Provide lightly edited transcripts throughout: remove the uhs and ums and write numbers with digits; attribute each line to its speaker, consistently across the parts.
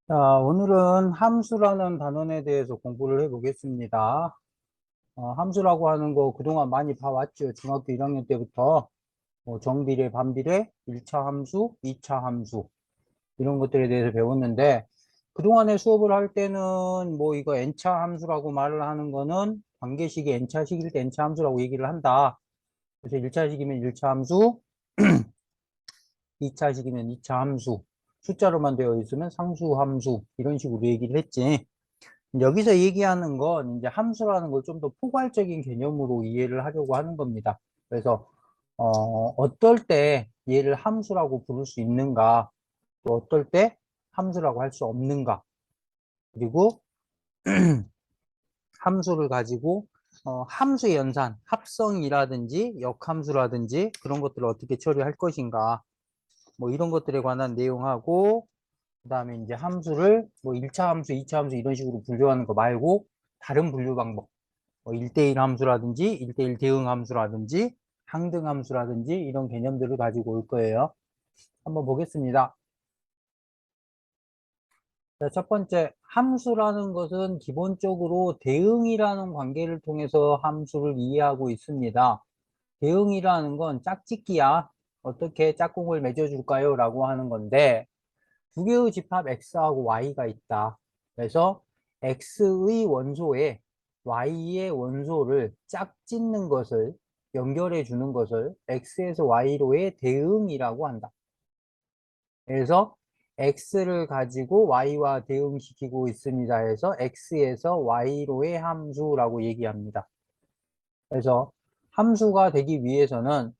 Speaker 1: 자, 오늘은 함수라는 단원에 대해서 공부를 해보겠습니다. 함수라고 하는 거 그동안 많이 봐왔죠. 중학교 1학년 때부터 정비례, 반비례, 1차 함수, 2차 함수 이런 것들에 대해서 배웠는데 그동안에 수업을 할 때는 뭐 이거 n차 함수라고 말을 하는 거는 관계식이 n차식일 때 n차 함수라고 얘기를 한다. 그래서 1차식이면 1차 함수, 2차식이면 2차 함수, 숫자로만 되어 있으면 상수함수 이런 식으로 얘기를 했지. 여기서 얘기하는 건 이제 함수라는 걸 좀 더 포괄적인 개념으로 이해를 하려고 하는 겁니다. 그래서 어떨 때 얘를 함수라고 부를 수 있는가, 또 어떨 때 함수라고 할 수 없는가, 그리고 함수를 가지고 함수의 연산, 합성이라든지 역함수라든지 그런 것들을 어떻게 처리할 것인가, 뭐 이런 것들에 관한 내용하고, 그 다음에 이제 함수를 뭐 1차 함수, 2차 함수 이런 식으로 분류하는 거 말고 다른 분류 방법, 1대1 함수라든지 1대1 대응 함수라든지 항등 함수라든지 이런 개념들을 가지고 올 거예요. 한번 보겠습니다. 자, 첫 번째, 함수라는 것은 기본적으로 대응이라는 관계를 통해서 함수를 이해하고 있습니다. 대응이라는 건 짝짓기야. 어떻게 짝꿍을 맺어줄까요? 라고 하는 건데, 두 개의 집합 x하고 y가 있다. 그래서 x의 원소에 y의 원소를 짝짓는 것을 연결해 주는 것을 x에서 y로의 대응이라고 한다. 그래서 x를 가지고 y와 대응시키고 있습니다 해서 x에서 y로의 함수라고 얘기합니다. 그래서 함수가 되기 위해서는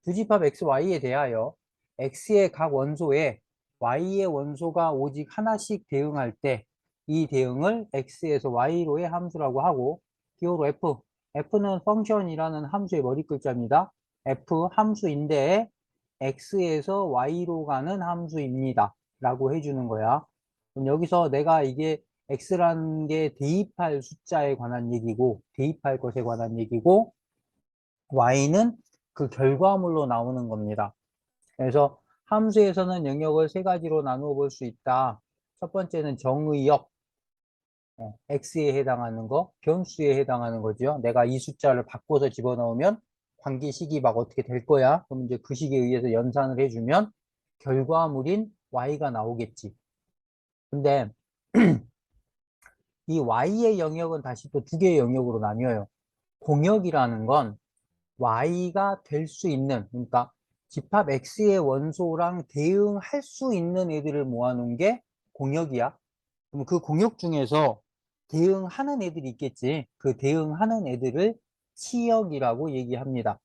Speaker 1: 두 집합 xy에 대하여 x의 각 원소에 y의 원소가 오직 하나씩 대응할 때 이 대응을 x에서 y로의 함수라고 하고, 기호로 f는 펑션이라는 함수의 머리 글자입니다. f 함수인데 x에서 y로 가는 함수입니다 라고 해주는 거야. 그럼 여기서 내가 이게 x라는 게 대입할 숫자에 관한 얘기고, 대입할 것에 관한 얘기고, y는 그 결과물로 나오는 겁니다. 그래서 함수에서는 영역을 세 가지로 나누어 볼 수 있다. 첫 번째는 정의역, x에 해당하는 거, 변수에 해당하는 거죠. 내가 이 숫자를 바꿔서 집어넣으면 관계식이 막 어떻게 될 거야. 그럼 이제 그 식에 의해서 연산을 해주면 결과물인 y가 나오겠지. 근데 이 y의 영역은 다시 또 두 개의 영역으로 나뉘어요. 공역이라는 건 y가 될 수 있는, 그러니까 집합 x의 원소랑 대응할 수 있는 애들을 모아놓은 게 공역이야. 그럼 그 공역 중에서 대응하는 애들이 있겠지. 그 대응하는 애들을 치역이라고 얘기합니다.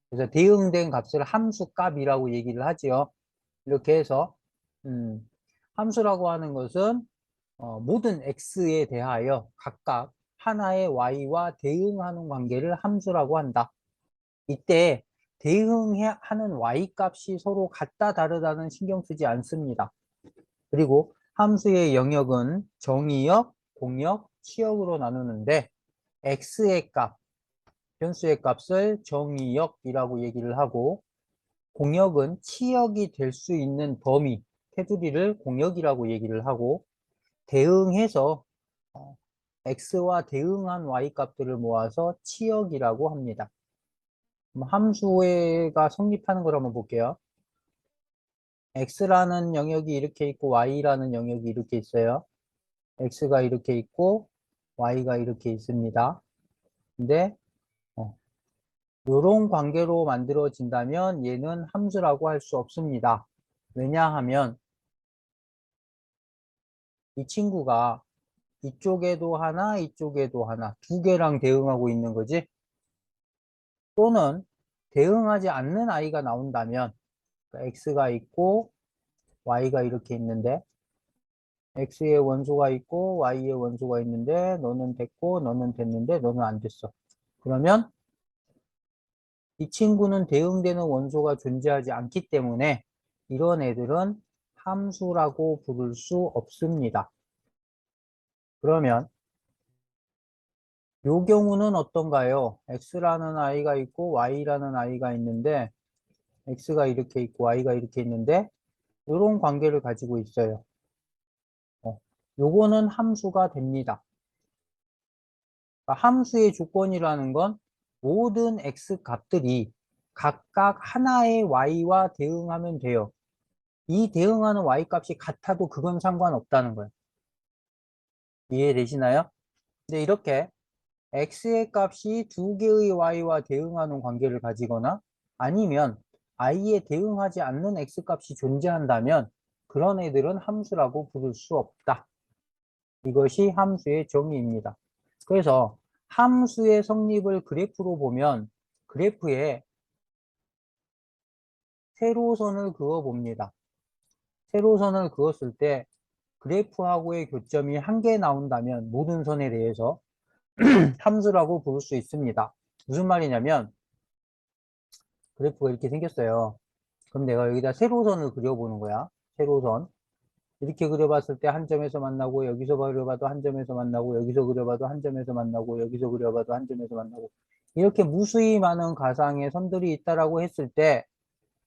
Speaker 1: 그래서 대응된 값을 함수값이라고 얘기를 하지요. 이렇게 해서 함수라고 하는 것은 모든 x에 대하여 각각 하나의 y와 대응하는 관계를 함수라고 한다. 이때 대응하는 y 값이 서로 같다 다르다는 신경 쓰지 않습니다. 그리고 함수의 영역은 정의역, 공역, 치역으로 나누는데 x의 값, 변수의 값을 정의역이라고 얘기를 하고, 공역은 치역이 될 수 있는 범위, 테두리를 공역이라고 얘기를 하고, 대응해서 x와 대응한 y 값들을 모아서 치역이라고 합니다. 함수가 성립하는 걸 한번 볼게요. x라는 영역이 이렇게 있고 y라는 영역이 이렇게 있어요. x가 이렇게 있고 y가 이렇게 있습니다. 근데 이런 관계로 만들어진다면 얘는 함수라고 할 수 없습니다. 왜냐하면 이 친구가 이쪽에도 하나, 이쪽에도 하나, 두 개랑 대응하고 있는 거지. 또는 대응하지 않는 아이가 나온다면 x가 있고 y가 이렇게 있는데 x의 원소가 있고 y의 원소가 있는데 너는 됐고 너는 됐는데 너는 안 됐어. 그러면 이 친구는 대응되는 원소가 존재하지 않기 때문에 이런 애들은 함수라고 부를 수 없습니다. 그러면 이 경우는 어떤가요? x라는 아이가 있고 y라는 아이가 있는데 x가 이렇게 있고 y가 이렇게 있는데 이런 관계를 가지고 있어요. 요거는 함수가 됩니다. 그러니까 함수의 조건이라는 건 모든 x 값들이 각각 하나의 y와 대응하면 돼요. 이 대응하는 y 값이 같아도 그건 상관없다는 거예요. 이해되시나요? 근데 이렇게 x의 값이 두 개의 y와 대응하는 관계를 가지거나 아니면 i에 대응하지 않는 x 값이 존재한다면 그런 애들은 함수라고 부를 수 없다. 이것이 함수의 정의입니다. 그래서 함수의 성립을 그래프로 보면 그래프에 세로선을 그어 봅니다. 세로선을 그었을 때 그래프하고의 교점이 한 개 나온다면 모든 선에 대해서 함수라고 부를 수 있습니다. 무슨 말이냐면 그래프가 이렇게 생겼어요. 그럼 내가 여기다 세로선을 그려보는 거야. 세로선. 이렇게 그려봤을 때 한 점에서 만나고 여기서 그려봐도 한 점에서 만나고 여기서 그려봐도 한 점에서 만나고 여기서 그려봐도 한 점에서 만나고 이렇게 무수히 많은 가상의 선들이 있다라고 했을 때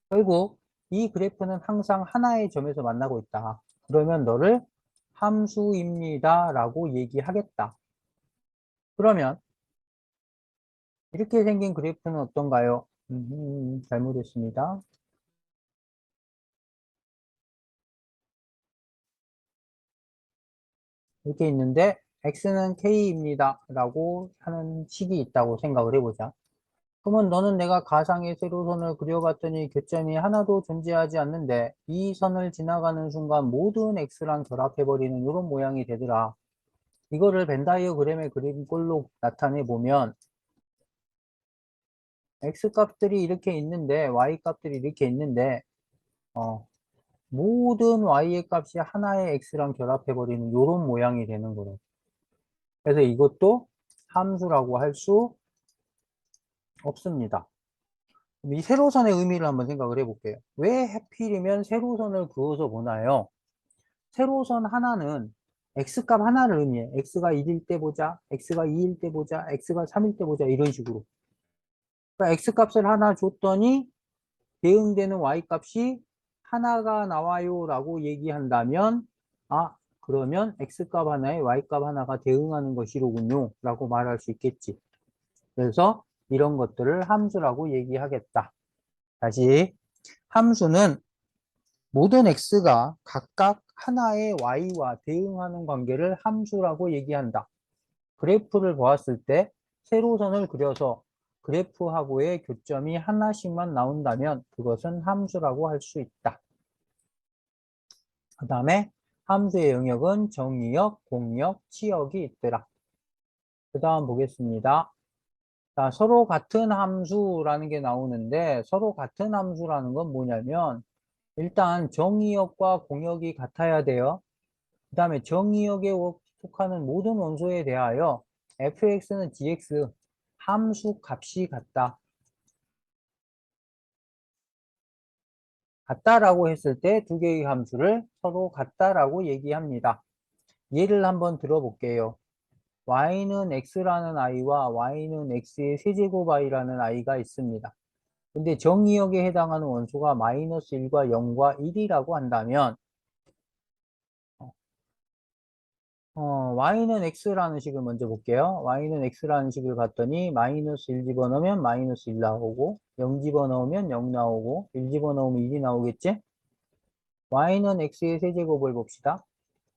Speaker 1: 결국 이 그래프는 항상 하나의 점에서 만나고 있다. 그러면 너를 함수입니다 라고 얘기하겠다. 그러면 이렇게 생긴 그래프는 어떤가요? 잘못했습니다. 이렇게 있는데 x는 k입니다 라고 하는 식이 있다고 생각을 해보자. 그러면 너는 내가 가상의 세로선을 그려봤더니 교점이 하나도 존재하지 않는데 이 선을 지나가는 순간 모든 x랑 결합해버리는 이런 모양이 되더라. 이거를 벤 다이어그램에 그린 꼴로 나타내 보면 x 값들이 이렇게 있는데 y 값들이 이렇게 있는데 모든 y의 값이 하나의 x랑 결합해버리는 이런 모양이 되는 거예요. 그래서 이것도 함수라고 할 수 없습니다. 이 세로선의 의미를 한번 생각을 해볼게요. 왜 하필이면 세로선을 그어서 보나요? 세로선 하나는 x값 하나를 의미해. x가 1일 때 보자, x가 2일 때 보자, x가 3일 때 보자 이런 식으로. 그러니까 x값을 하나 줬더니 대응되는 y값이 하나가 나와요 라고 얘기한다면 그러면 x값 하나에 y값 하나가 대응하는 것이로군요 라고 말할 수 있겠지. 그래서 이런 것들을 함수라고 얘기하겠다. 다시 함수는 모든 x가 각각 하나의 y와 대응하는 관계를 함수라고 얘기한다. 그래프를 보았을 때 세로선을 그려서 그래프하고의 교점이 하나씩만 나온다면 그것은 함수라고 할 수 있다. 그 다음에 함수의 영역은 정의역, 공역, 치역이 있더라. 그 다음 보겠습니다. 자, 서로 같은 함수라는 게 나오는데 서로 같은 함수라는 건 뭐냐면 일단 정의역과 공역이 같아야 돼요. 그 다음에 정의역에 속하는 모든 원소에 대하여 fx는 gx 함수 값이 같다라고 했을 때 두 개의 함수를 서로 같다라고 얘기합니다. 예를 한번 들어볼게요. y는 x라는 i와 y는 x의 세제곱 i라는 i가 있습니다. 근데 정의역에 해당하는 원소가 마이너스 1과 0과 1이라고 한다면 y는 x라는 식을 먼저 볼게요. y는 x라는 식을 봤더니 마이너스 1 집어넣으면 마이너스 1 나오고 0 집어넣으면 0 나오고 1 집어넣으면 1이 나오겠지? y는 x의 세제곱을 봅시다.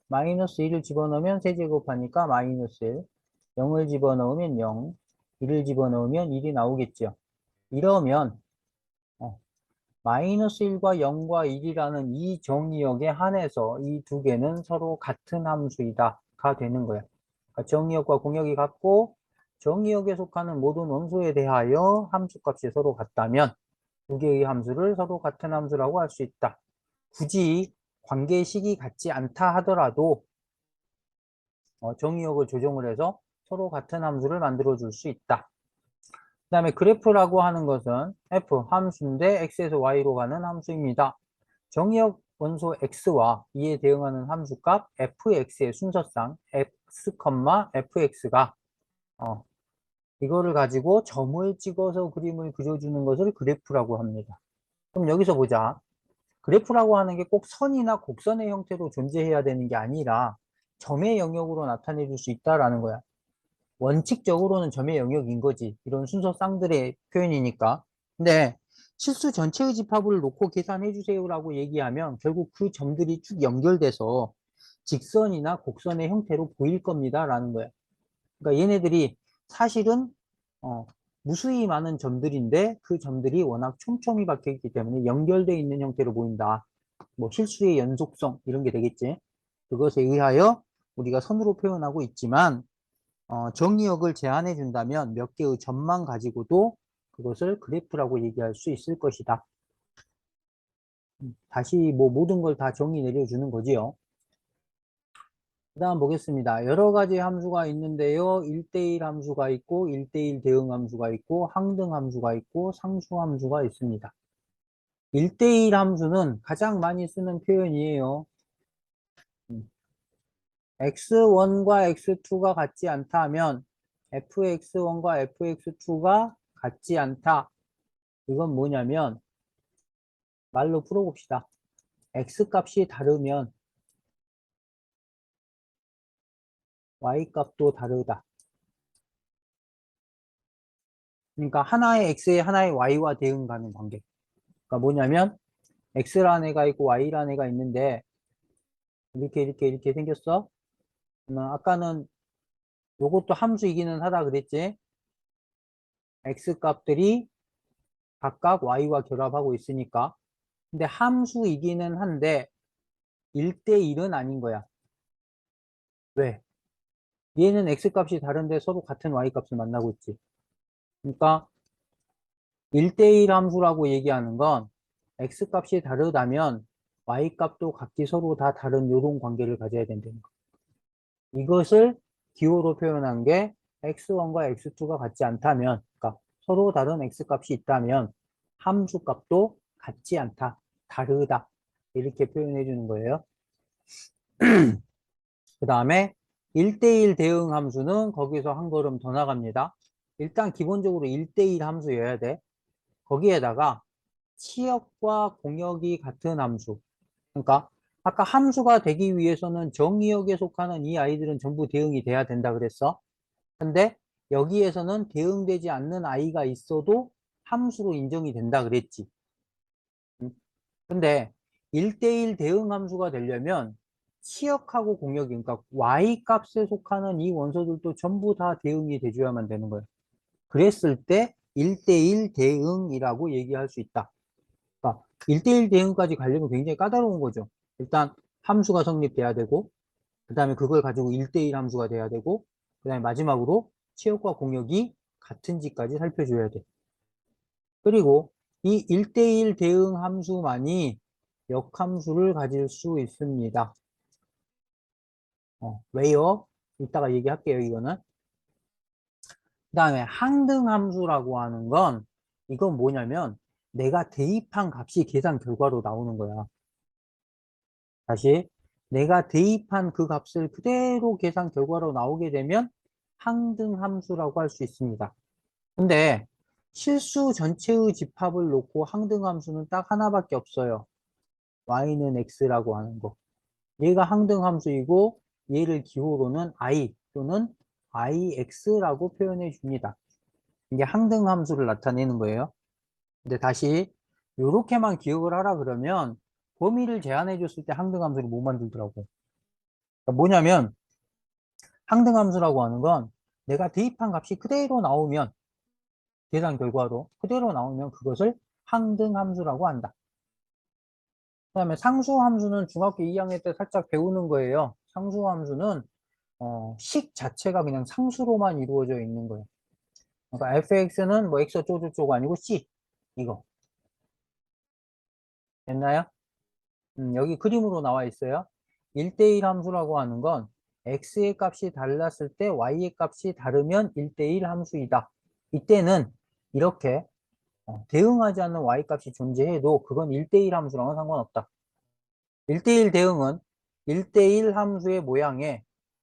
Speaker 1: 마이너스 1을 집어넣으면 세제곱하니까 마이너스 1, 0을 집어넣으면 0, 1을 집어넣으면 1이 나오겠죠. 이러면 마이너스 1과 0과 1이라는 이 정의역에 한해서 이 두 개는 서로 같은 함수이다 가 되는 거예요. 그러니까 정의역과 공역이 같고 정의역에 속하는 모든 원소에 대하여 함수값이 서로 같다면 두 개의 함수를 서로 같은 함수라고 할 수 있다. 굳이 관계식이 같지 않다 하더라도 정의역을 조정을 해서 서로 같은 함수를 만들어 줄 수 있다. 그 다음에 그래프라고 하는 것은 f 함수인데 x에서 y로 가는 함수입니다. 정의역 원소 x와 이에 대응하는 함수값 fx의 순서상 x, fx가 이거를 가지고 점을 찍어서 그림을 그려주는 것을 그래프라고 합니다. 그럼 여기서 보자. 그래프라고 하는 게 꼭 선이나 곡선의 형태로 존재해야 되는 게 아니라 점의 영역으로 나타내 줄 수 있다라는 거야. 원칙적으로는 점의 영역인 거지. 이런 순서 쌍들의 표현이니까. 근데 실수 전체의 집합을 놓고 계산해 주세요라고 얘기하면 결국 그 점들이 쭉 연결돼서 직선이나 곡선의 형태로 보일 겁니다라는 거야. 그러니까 얘네들이 사실은 무수히 많은 점들인데 그 점들이 워낙 촘촘히 박혀 있기 때문에 연결되어 있는 형태로 보인다. 뭐 실수의 연속성 이런 게 되겠지. 그것에 의하여 우리가 선으로 표현하고 있지만 정의역을 제한해 준다면 몇 개의 점만 가지고도 그것을 그래프라고 얘기할 수 있을 것이다. 다시 뭐 모든 걸 다 정의 내려주는 거지요. 그 다음 보겠습니다. 여러 가지 함수가 있는데요. 1대1 함수가 있고 1대1 대응 함수가 있고 항등 함수가 있고 상수 함수가 있습니다. 1대1 함수는 가장 많이 쓰는 표현이에요. x1과 x2가 같지 않다 하면 fx1과 fx2가 같지 않다. 이건 뭐냐면 말로 풀어봅시다. x값이 다르면 y값도 다르다. 그러니까 하나의 x에 하나의 y와 대응 가는 관계. 그러니까 뭐냐면 x라는 애가 있고 y라는 애가 있는데 이렇게 생겼어. 아까는 요것도 함수이기는 하다 그랬지. x값들이 각각 y와 결합하고 있으니까. 근데 함수이기는 한데 1대1은 아닌 거야. 왜? 얘는 x값이 다른데 서로 같은 y값을 만나고 있지. 그러니까 1대1 함수라고 얘기하는 건 x값이 다르다면 y값도 각기 서로 다 다른 요런 관계를 가져야 된다는 거. 이것을 기호로 표현한 게 x1과 x2가 같지 않다면, 그러니까 서로 다른 x값이 있다면 함수값도 같지 않다, 다르다 이렇게 표현해 주는 거예요. 그 다음에 1대1 대응 함수는 거기서 한 걸음 더 나갑니다. 일단 기본적으로 1대1 함수여야 돼. 거기에다가 치역과 공역이 같은 함수. 그러니까 아까 함수가 되기 위해서는 정의역에 속하는 이 아이들은 전부 대응이 돼야 된다 그랬어. 근데 여기에서는 대응되지 않는 아이가 있어도 함수로 인정이 된다 그랬지. 근데 1대1 대응 함수가 되려면 치역하고 공역이, 그러니까 y 값에 속하는 이 원소들도 전부 다 대응이 돼줘야만 되는 거예요. 그랬을 때 1대1 대응이라고 얘기할 수 있다. 그러니까 1대1 대응까지 가려면 굉장히 까다로운 거죠. 일단 함수가 성립돼야 되고, 그 다음에 그걸 가지고 1대1 함수가 돼야 되고, 그 다음에 마지막으로 치역과 공역이 같은지까지 살펴줘야 돼. 그리고 이 1대1 대응 함수만이 역함수를 가질 수 있습니다. 왜요? 이따가 얘기할게요, 이거는. 그 다음에 항등함수라고 하는 건 이건 뭐냐면 내가 대입한 값이 계산 결과로 나오는 거야. 다시 내가 대입한 그 값을 그대로 계산 결과로 나오게 되면 항등함수라고 할 수 있습니다. 근데 실수 전체의 집합을 놓고 항등함수는 딱 하나밖에 없어요. y는 x라고 하는 거. 얘가 항등함수이고 얘를 기호로는 i 또는 ix라고 표현해 줍니다. 이게 항등함수를 나타내는 거예요. 근데 다시 이렇게만 기억을 하라 그러면 범위를 제한해 줬을 때 항등함수를 못 만들더라고. 그러니까 뭐냐면 항등함수라고 하는 건 내가 대입한 값이 그대로 나오면 계산 결과로 그대로 나오면 그것을 항등함수라고 한다. 그 다음에 상수함수는 중학교 2학년 때 살짝 배우는 거예요. 상수함수는 식 자체가 그냥 상수로만 이루어져 있는 거예요. 그러니까 fx는 뭐 x 어쩌고저쩌고 아니고 c 이거 됐나요? 여기 그림으로 나와 있어요. 1대1 함수라고 하는 건 x의 값이 달랐을 때 y의 값이 다르면 1대1 함수이다. 이때는 이렇게 대응하지 않는 y값이 존재해도 그건 1대1 함수랑은 상관없다. 1대1 대응은 1대1 함수의 모양에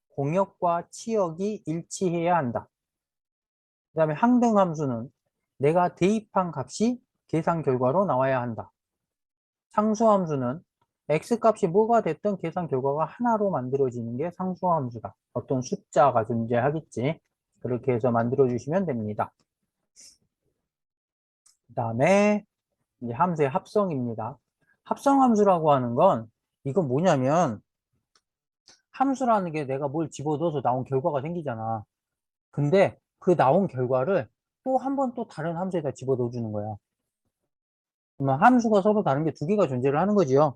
Speaker 1: 공역과 치역이 일치해야 한다. 그 다음에 항등 함수는 내가 대입한 값이 계산 결과로 나와야 한다. 상수 함수는 x 값이 뭐가 됐든 계산 결과가 하나로 만들어지는 게 상수함수다. 어떤 숫자가 존재하겠지. 그렇게 해서 만들어 주시면 됩니다. 그 다음에 이제 함수의 합성입니다. 합성함수라고 하는 건 이건 뭐냐면 함수라는 게 내가 뭘 집어넣어서 나온 결과가 생기잖아. 근데 그 나온 결과를 또 한 번 또 다른 함수에다 집어넣어 주는 거야. 그러면 함수가 서로 다른 게 두 개가 존재를 하는 거지요.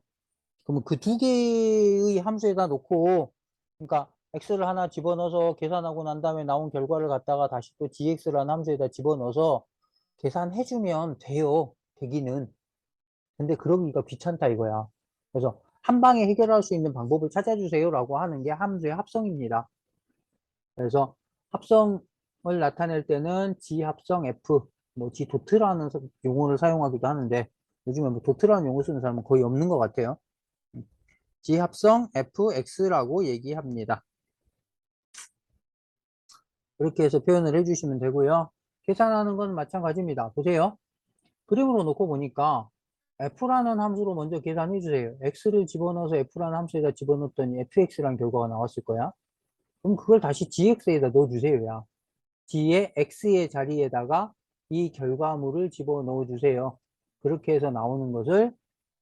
Speaker 1: 그러면 그 두 개의 함수에다 놓고, 그러니까 x를 하나 집어넣어서 계산하고 난 다음에 나온 결과를 갖다가 다시 또 gx라는 함수에다 집어넣어서 계산해주면 돼요. 되기는. 근데 그러기가 귀찮다 이거야. 그래서 한 방에 해결할 수 있는 방법을 찾아주세요라고 하는 게 함수의 합성입니다. 그래서 합성을 나타낼 때는 G합성 F, 뭐 G도트라는 용어를 사용하기도 하는데 요즘에 뭐 도트라는 용어 쓰는 사람은 거의 없는 것 같아요. G합성 FX라고 얘기합니다. 이렇게 해서 표현을 해주시면 되고요. 계산하는 건 마찬가지입니다. 보세요. 그림으로 놓고 보니까 F라는 함수로 먼저 계산해 주세요. X를 집어넣어서 F라는 함수에다 집어넣었더니 FX라는 결과가 나왔을 거야. 그럼 그걸 다시 GX에다 넣어주세요. 야. G의 X의 자리에다가 이 결과물을 집어넣어 주세요. 그렇게 해서 나오는 것을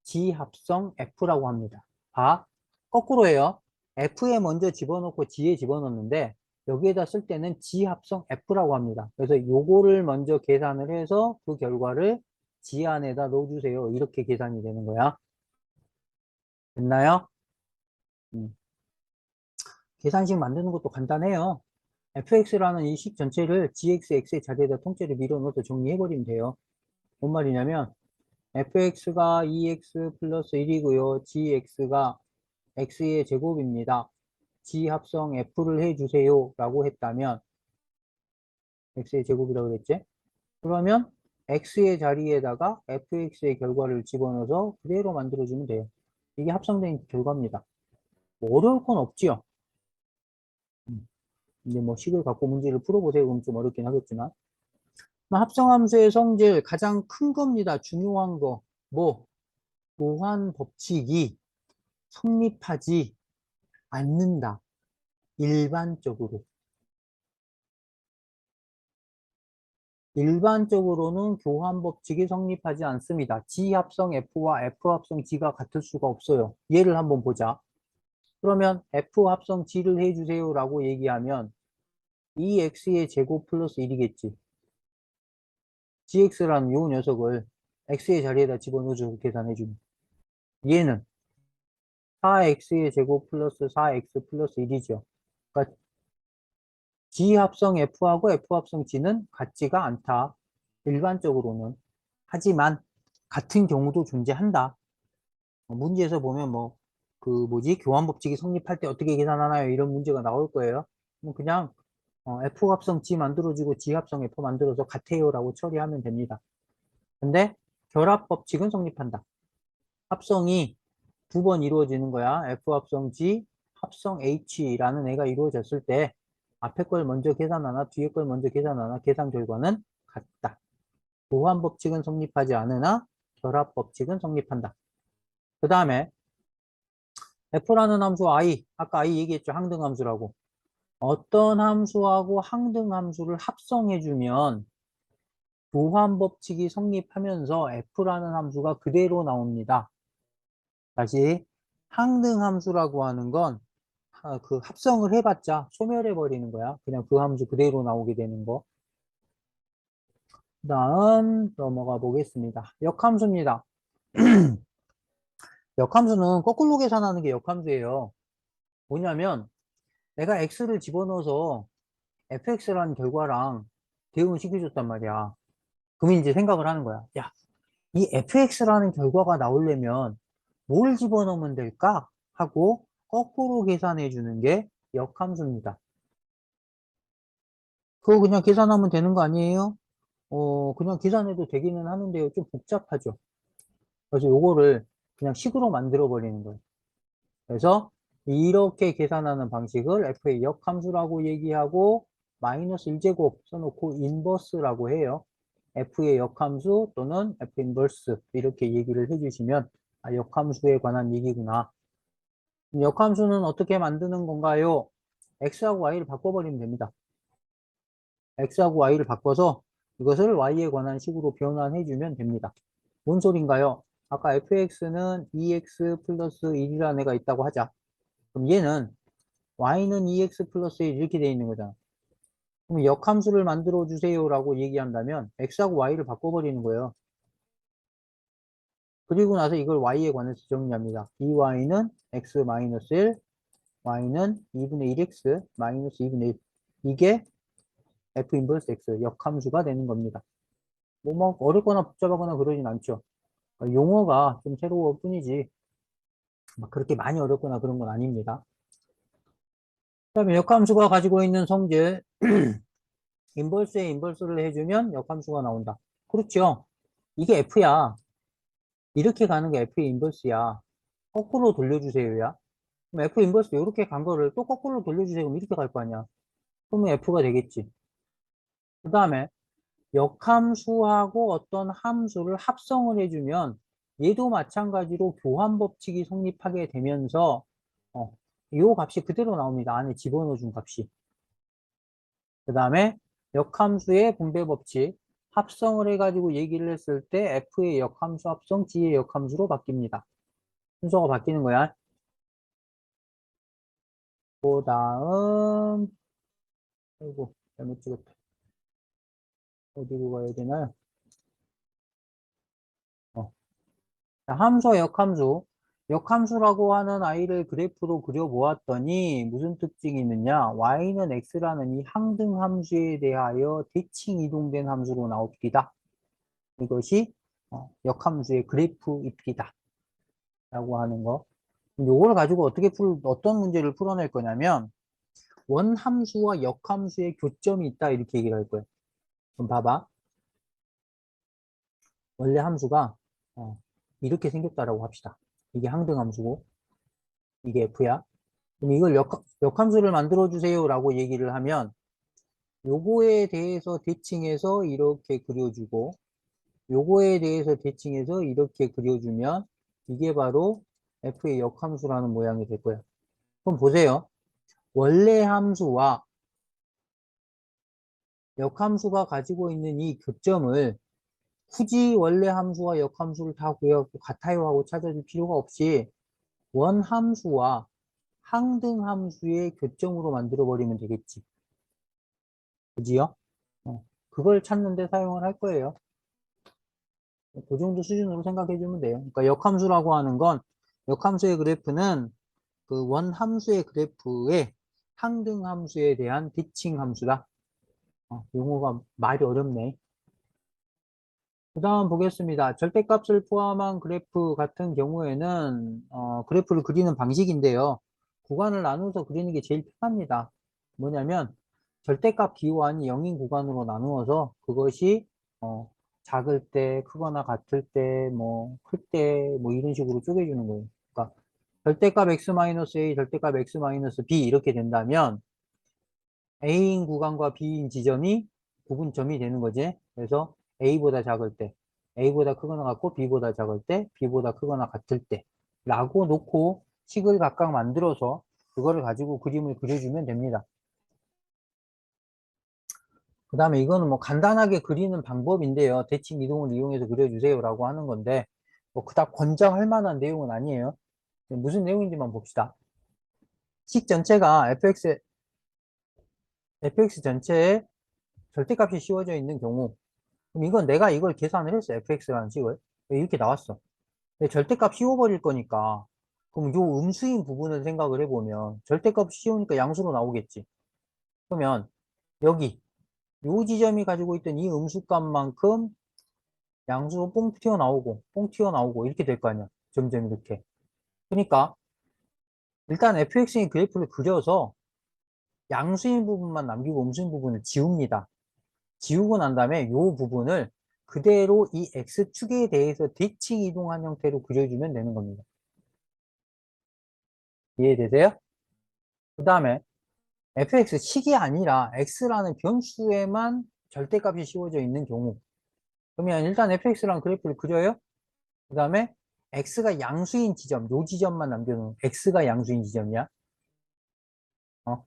Speaker 1: G합성 F라고 합니다. 봐. 거꾸로 해요. F에 먼저 집어넣고 G에 집어넣는데 여기에다 쓸 때는 G합성 F라고 합니다. 그래서 요거를 먼저 계산을 해서 그 결과를 G 안에다 넣어주세요. 이렇게 계산이 되는 거야. 됐나요? 음. 계산식 만드는 것도 간단해요. fx라는 이 식 전체를 gx, x의 자리에다 통째로 밀어넣어서 정리해버리면 돼요. 뭔 말이냐면 fx가 2x 플러스 1이고요. gx가 x의 제곱입니다. g 합성 f를 해주세요 라고 했다면 x의 제곱이라고 그랬지? 그러면 x의 자리에다가 fx의 결과를 집어넣어서 그대로 만들어주면 돼요. 이게 합성된 결과입니다. 뭐 어려울 건 없지요. 이제 뭐 식을 갖고 문제를 풀어보세요. 그럼 좀 어렵긴 하겠지만. 합성함수의 성질 가장 큰 겁니다. 중요한 거. 뭐? 보완 법칙이 성립하지 않는다. 일반적으로. 일반적으로는 교환 법칙이 성립하지 않습니다. G합성 F와 F합성 G가 같을 수가 없어요. 예를 한번 보자. 그러면 F합성 G를 해주세요 라고 얘기하면 2X의 제곱 플러스 1이겠지. GX라는 요 녀석을 X의 자리에다 집어넣어줘서 계산해주면. 얘는 4x의 제곱 플러스 4x 플러스 1이죠. 그러니까 G 합성 F하고 F 합성 G는 같지가 않다. 일반적으로는. 하지만 같은 경우도 존재한다. 문제에서 보면 뭐 그 뭐지 교환 법칙이 성립할 때 어떻게 계산하나요? 이런 문제가 나올 거예요. 그냥 F 합성 G 만들어지고 G 합성 F 만들어서 같아요라고 처리하면 됩니다. 근데 결합 법칙은 성립한다. 합성이 두 번 이루어지는 거야. F 합성 G, 합성 H라는 애가 이루어졌을 때 앞에 걸 먼저 계산하나 뒤에 걸 먼저 계산하나 계산 결과는 같다. 보완 법칙은 성립하지 않으나 결합 법칙은 성립한다. 그 다음에 F라는 함수 I, 아까 I 얘기했죠. 항등함수라고. 어떤 함수하고 항등함수를 합성해주면 보완 법칙이 성립하면서 F라는 함수가 그대로 나옵니다. 다시 항등함수라고 하는 건 그 합성을 해봤자 소멸해 버리는 거야. 그냥 그 함수 그대로 나오게 되는 거. 그 다음 넘어가 보겠습니다. 역함수입니다. 역함수는 거꾸로 계산하는 게 역함수예요. 뭐냐면 내가 x를 집어넣어서 fx라는 결과랑 대응을 시켜줬단 말이야. 그럼 이제 생각을 하는 거야. 야, 이 fx라는 결과가 나오려면 뭘 집어넣으면 될까? 하고 거꾸로 계산해 주는 게 역함수입니다. 그거 그냥 계산하면 되는 거 아니에요? 그냥 계산해도 되기는 하는데요. 좀 복잡하죠. 그래서 요거를 그냥 식으로 만들어 버리는 거예요. 그래서 이렇게 계산하는 방식을 f의 역함수라고 얘기하고 마이너스 1제곱 써놓고 인버스라고 해요. f의 역함수 또는 f 인버스 이렇게 얘기를 해주시면 아, 역함수에 관한 얘기구나. 그럼 역함수는 어떻게 만드는 건가요? x하고 y를 바꿔버리면 됩니다. x하고 y를 바꿔서 이것을 y에 관한 식으로 변환해주면 됩니다. 뭔 소린가요? 아까 fx는 2x 플러스 1이라는 애가 있다고 하자. 그럼 얘는 y는 2x 플러스 1 이렇게 돼 있는 거잖아. 그럼 역함수를 만들어 주세요라고 얘기한다면 x하고 y를 바꿔버리는 거예요. 그리고 나서 이걸 y에 관해서 정리합니다. 이 y는 x 마이너스 1, y는 2분의 1x 마이너스 2분의 1. 이게 f 인버스 x 역함수가 되는 겁니다. 뭐 어렵거나 복잡하거나 그러진 않죠. 용어가 좀 새로울 뿐이지 막 그렇게 많이 어렵거나 그런 건 아닙니다. 그다음에 역함수가 가지고 있는 성질 인버스에 인버스를 해주면 역함수가 나온다. 그렇죠. 이게 f야. 이렇게 가는 게 f의 인버스야. 거꾸로 돌려주세요야. 그럼 f 인버스 이렇게 간 거를 또 거꾸로 돌려주세요. 그럼 이렇게 갈 거 아니야. 그러면 f가 되겠지. 그 다음에 역함수하고 어떤 함수를 합성을 해주면 얘도 마찬가지로 교환 법칙이 성립하게 되면서 요 값이 그대로 나옵니다. 안에 집어넣어준 값이. 그 다음에 역함수의 분배 법칙 합성을 해가지고 얘기를 했을 때 f의 역함수 합성 g의 역함수로 바뀝니다. 순서가 바뀌는 거야. 그 다음 아이고 잘못 찍었다. 어디로 가야 되나요? 자, 함수와 역함수. 역함수라고 하는 아이를 그래프로 그려보았더니 무슨 특징이 있느냐? y는 x라는 이 항등 함수에 대하여 대칭 이동된 함수로 나옵니다. 이것이 역함수의 그래프입니다. 라고 하는 거. 요걸 가지고 어떤 문제를 풀어낼 거냐면 원함수와 역함수의 교점이 있다 이렇게 얘기를 할 거예요. 그럼 봐봐. 원래 함수가 이렇게 생겼다라고 합시다. 이게 항등함수고 이게 f야. 그럼 이걸 역함수를 만들어 주세요 라고 얘기를 하면 요거에 대해서 대칭해서 이렇게 그려주고 요거에 대해서 대칭해서 이렇게 그려주면 이게 바로 f의 역함수라는 모양이 될 거예요. 그럼 보세요. 원래 함수와 역함수가 가지고 있는 이 교점을 굳이 원래 함수와 역함수를 다 구해갖고 같아요 하고 찾아줄 필요가 없이 원함수와 항등함수의 교점으로 만들어 버리면 되겠지. 그지요? 그걸 찾는데 사용을 할 거예요. 그 정도 수준으로 생각해 주면 돼요. 그러니까 역함수라고 하는 건 역함수의 그래프는 그 원함수의 그래프의 항등함수에 대한 대칭 함수다. 용어가 말이 어렵네. 그 다음 보겠습니다. 절대값을 포함한 그래프 같은 경우에는 그래프를 그리는 방식인데요. 구간을 나누어서 그리는 게 제일 편합니다. 뭐냐면 절대값 기호안이 0인 구간으로 나누어서 그것이 작을 때, 크거나 같을 때, 뭐 클 때, 뭐 이런 식으로 쪼개주는 거예요. 그러니까 절대값 x-a, 절대값 x-b 이렇게 된다면 A인 구간과 B인 지점이 구분점이 되는 거지. 그래서 A보다 작을 때, A보다 크거나 같고 B보다 작을 때, B보다 크거나 같을 때 라고 놓고 식을 각각 만들어서 그거를 가지고 그림을 그려주면 됩니다. 그 다음에 이거는 뭐 간단하게 그리는 방법인데요. 대칭 이동을 이용해서 그려주세요 라고 하는 건데 뭐 그닥 권장할 만한 내용은 아니에요. 무슨 내용인지만 봅시다. 식 전체가 fx 전체에 절대값이 씌워져 있는 경우 그럼 이건 내가 이걸 계산을 했어. fx라는 식을. 이렇게 나왔어. 근데 절대값 씌워버릴 거니까 그럼 요 음수인 부분을 생각을 해보면 절대값 씌우니까 양수로 나오겠지. 그러면 여기 요 지점이 가지고 있던 이 음수값만큼 양수로 뽕 튀어나오고 이렇게 될 거 아니야. 점점 이렇게. 그러니까 일단 fx의 그래프를 그려서 양수인 부분만 남기고 음수인 부분을 지웁니다. 지우고 난 다음에 요 부분을 그대로 이 x축에 대해서 대칭 이동한 형태로 그려주면 되는 겁니다. 이해되세요? 그 다음에 fx식이 아니라 x라는 변수에만 절대값이 씌워져 있는 경우 그러면 일단 fx라는 그래프를 그려요. 그 다음에 x가 양수인 지점, 요 지점만 남겨놓은 x가 양수인 지점이야. 어?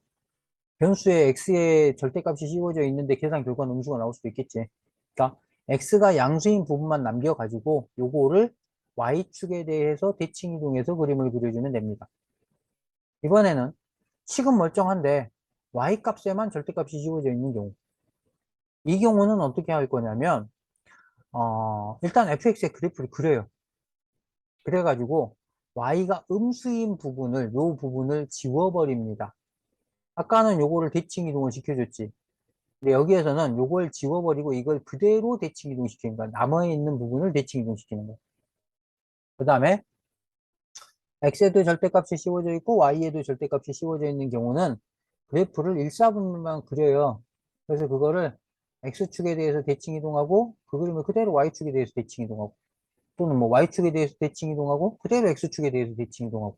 Speaker 1: 변수에 x의 절대값이 씌워져 있는데 계산 결과는 음수가 나올 수도 있겠지. 그러니까 x가 양수인 부분만 남겨가지고 요거를 y축에 대해서 대칭 이동해서 그림을 그려주면 됩니다. 이번에는 식은 멀쩡한데 y값에만 절대값이 씌워져 있는 경우. 이 경우는 어떻게 할 거냐면 일단 fx의 그래프를 그려요. 그래가지고 y가 음수인 부분을 요 부분을 지워버립니다. 아까는 요거를 대칭 이동을 시켜줬지. 근데 여기에서는 요걸 지워버리고 이걸 그대로 대칭 이동시키는 거야. 남아있는 부분을 대칭 이동시키는 거야. 그 다음에 x에도 절대값이 씌워져 있고 y에도 절대값이 씌워져 있는 경우는 그래프를 일사분면만 그려요. 그래서 그거를 x축에 대해서 대칭 이동하고 그 그림을 그대로 y축에 대해서 대칭 이동하고 또는 뭐 y축에 대해서 대칭 이동하고 그대로 x축에 대해서 대칭 이동하고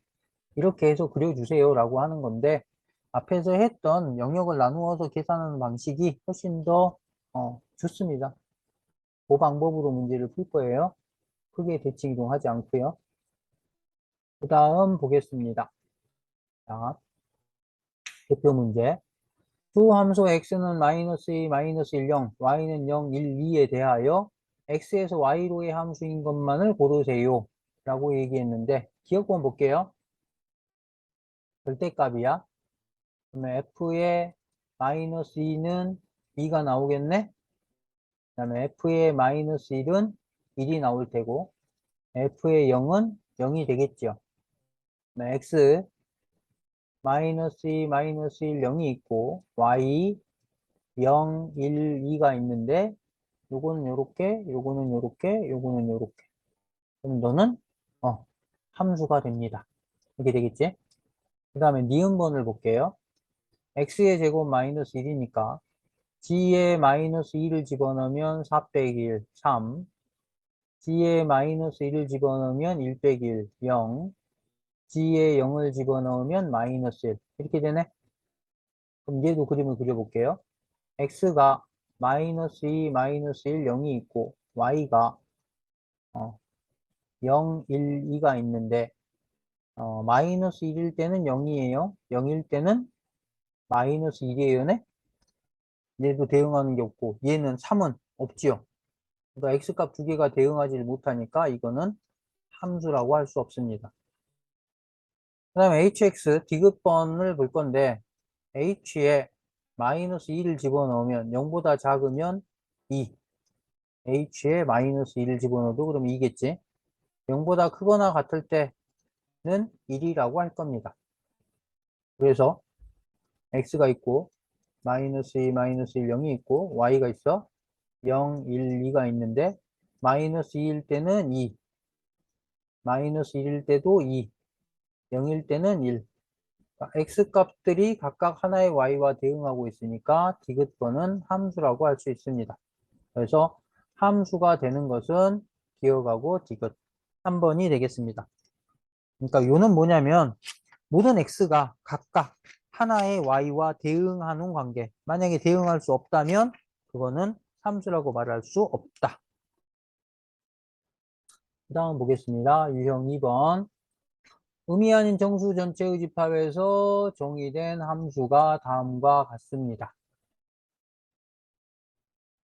Speaker 1: 이렇게 해서 그려주세요 라고 하는 건데 앞에서 했던 영역을 나누어서 계산하는 방식이 훨씬 더 좋습니다. 그 방법으로 문제를 풀 거예요. 크게 대칭 이동하지 않고요. 그 다음 보겠습니다. 자, 대표 문제. 두 함수 x는 마이너스 2, 마이너스 1, 0, y는 0, 1, 2에 대하여 x에서 y로의 함수인 것만을 고르세요 라고 얘기했는데 기억번 볼게요. 절대값이야. 그러면 f의 마이너스 2는 2가 나오겠네. 그 다음에 f의 마이너스 1은 1이 나올 테고 f의 0은 0이 되겠죠. x 마이너스 2, 마이너스 1, 0이 있고 y 0, 1, 2가 있는데 요거는 요렇게, 요거는 요렇게, 요거는 요렇게. 그럼 너는 함수가 됩니다. 이렇게 되겠지? 그 다음에 니은번을 볼게요. x의 제곱 마이너스 1이니까 g에 마이너스 2를 집어넣으면 4 빼기 1, 3. g에 마이너스 1을 집어넣으면 1 빼기 1, 0. g에 0을 집어넣으면 마이너스 1. 이렇게 되네? 그럼 얘도 그림을 그려볼게요. x가 마이너스 2, 마이너스 1, 0이 있고 y가 0, 1, 2가 있는데 마이너스 1일 때는 0이에요. 0일 때는 마이너스 1이에요. 네? 얘도 대응하는 게 없고 얘는 3은 없지요. 그러니까 x값 두 개가 대응하지 못하니까 이거는 함수라고 할 수 없습니다. 그 다음에 hx 디귿번을 볼 건데 h에 마이너스 2를 집어넣으면 0보다 작으면 2. h에 마이너스 2를 집어넣어도 그럼 2겠지. 0보다 크거나 같을 때는 1이라고 할 겁니다. 그래서 x가 있고 마이너스 2, 마이너스 1, 0이 있고 y가 있어 0, 1, 2가 있는데 마이너스 2일 때는 2, 마이너스 1일 때도 2, 0일 때는 1. x값들이 각각 하나의 y와 대응하고 있으니까 디귿번은 함수라고 할 수 있습니다. 그래서 함수가 되는 것은 기억하고 디귿 3번이 되겠습니다. 그러니까 요는 뭐냐면 모든 x가 각각 하나의 y와 대응하는 관계. 만약에 대응할 수 없다면 그거는 함수라고 말할 수 없다. 그 다음 보겠습니다. 유형 2번. 의미 아닌 정수 전체의 집합에서 정의된 함수가 다음과 같습니다.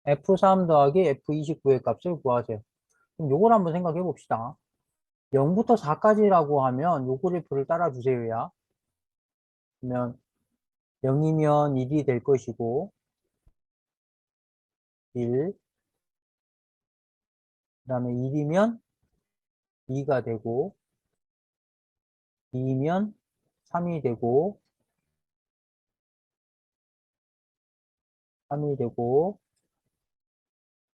Speaker 1: F3 더하기 F29의 값을 구하세요. 그럼 요걸 한번 생각해 봅시다. 0부터 4까지라고 하면 요 그래프를 따라주세요. 야. 그러면 0이면 1이 될 것이고 1, 그 다음에 1이면 2가 되고 2면 3이 되고 3이 되고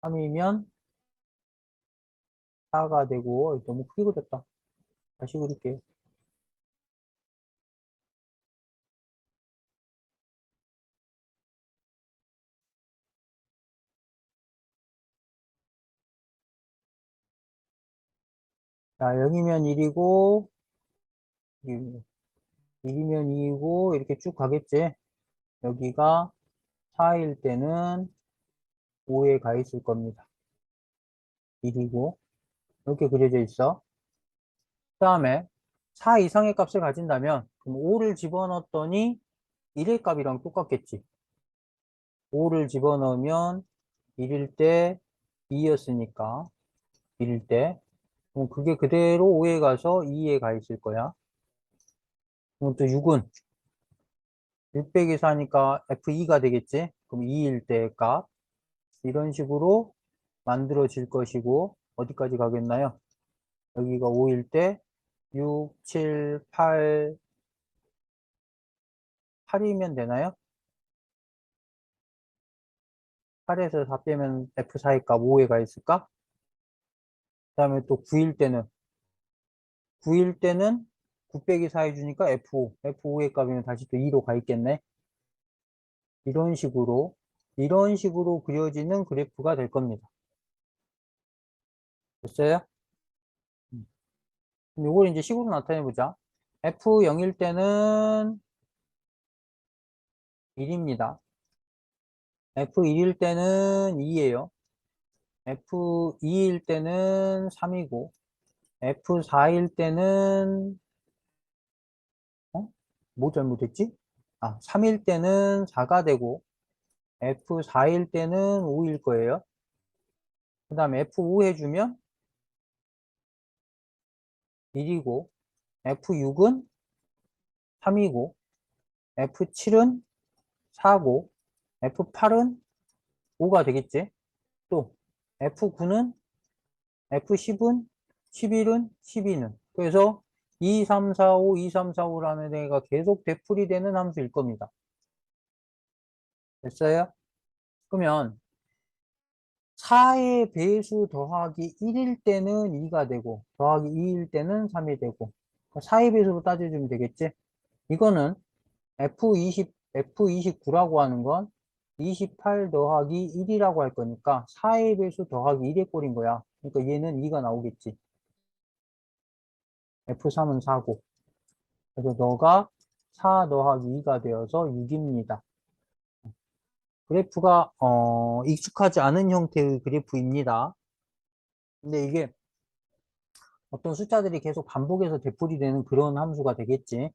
Speaker 1: 3이면 4가 되고 너무 크게 그렸다. 다시 그릴게요. 자, 0이면 1이고 1이면 2이고 이렇게 쭉 가겠지. 여기가 4일 때는 5에 가 있을 겁니다. 1이고 이렇게 그려져 있어. 그 다음에 4 이상의 값을 가진다면 그럼 5를 집어넣었더니 1의 값이랑 똑같겠지. 5를 집어넣으면 1일 때 2였으니까 1일 때 그럼 그게 그대로 5에 가서 2에 가 있을 거야. 그럼 또 6은 6 빼기 4니까 F2가 되겠지. 그럼 2일 때 값 이런 식으로 만들어질 것이고 어디까지 가겠나요? 여기가 5일 때 6, 7, 8, 8이면 되나요? 8에서 4 빼면 F4의 값 5에 가 있을까? 그 다음에 또 9일 때는 9 빼기 4 해주니까 F5. F5의 값이면 다시 또 2로 가 있겠네. 이런 식으로, 이런 식으로 그려지는 그래프가 될 겁니다. 됐어요? 그럼 이걸 이제 식으로 나타내보자. F0일 때는 1입니다. F1일 때는 2예요. F2일 때는 3이고, F4일 때는, 어? 뭐 잘못했지? 3일 때는 4가 되고, F4일 때는 5일 거예요. 그 다음에 F5 해주면 1이고, F6은 3이고, F7은 4고, F8은 5가 되겠지? 또, F9는, F10은, 11은, 12는. 그래서 2, 3, 4, 5, 2, 3, 4, 5라는 애가 계속 되풀이 되는 함수일 겁니다. 됐어요? 그러면 4의 배수 더하기 1일 때는 2가 되고 더하기 2일 때는 3이 되고 4의 배수로 따져주면 되겠지? 이거는 F29라고 하는 건 28 더하기 1이라고 할 거니까 4의 배수 더하기 1의 꼴인 거야. 그러니까 얘는 2가 나오겠지. F3은 4고. 그래서 너가 4 더하기 2가 되어서 6입니다. 그래프가 익숙하지 않은 형태의 그래프입니다. 근데 이게 어떤 숫자들이 계속 반복해서 되풀이되는 그런 함수가 되겠지.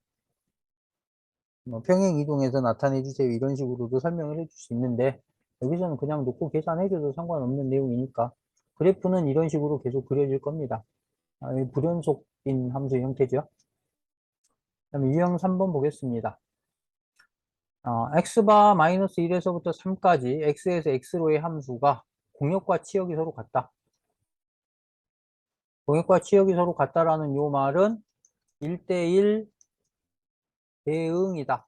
Speaker 1: 뭐 평행 이동해서 나타내 주세요. 이런 식으로도 설명을 해줄 수 있는데 여기서는 그냥 놓고 계산해줘도 상관없는 내용이니까 그래프는 이런 식으로 계속 그려질 겁니다. 이 불연속인 함수 형태죠. 그다음에 유형 3번 보겠습니다. x바 마이너스 1에서부터 3까지 x에서 x로의 함수가 공역과 치역이 서로 같다. 공역과 치역이 서로 같다라는 요 말은 1대1 대응이다.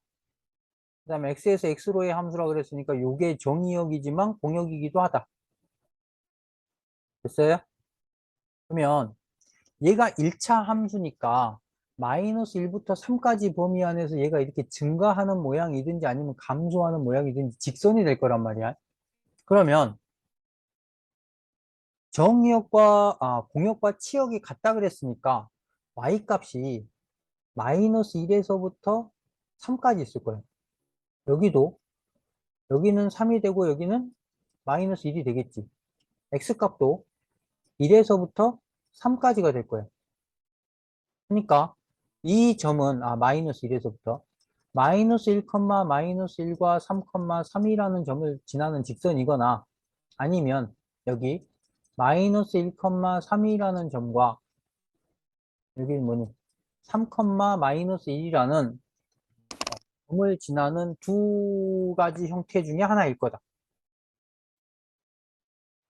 Speaker 1: 그 다음에 x에서 x로의 함수라 그랬으니까 요게 정의역이지만 공역이기도 하다. 됐어요? 그러면 얘가 1차 함수니까 마이너스 1부터 3까지 범위 안에서 얘가 이렇게 증가하는 모양이든지 아니면 감소하는 모양이든지 직선이 될 거란 말이야. 그러면 공역과 치역이 같다 그랬으니까 y값이 마이너스 1에서부터 3까지 있을 거예요. 여기는 3이 되고 여기는 마이너스 1이 되겠지. x값도 1에서부터 3까지가 될 거예요. 그러니까 이 점은 마이너스 1에서부터 마이너스 1, 마이너스 1과 3, 3이라는 점을 지나는 직선이거나 아니면 여기 마이너스 1, 3이라는 점과 여기 뭐니 3, 마이너스 1이라는 점을 지나는 두 가지 형태 중에 하나일 거다.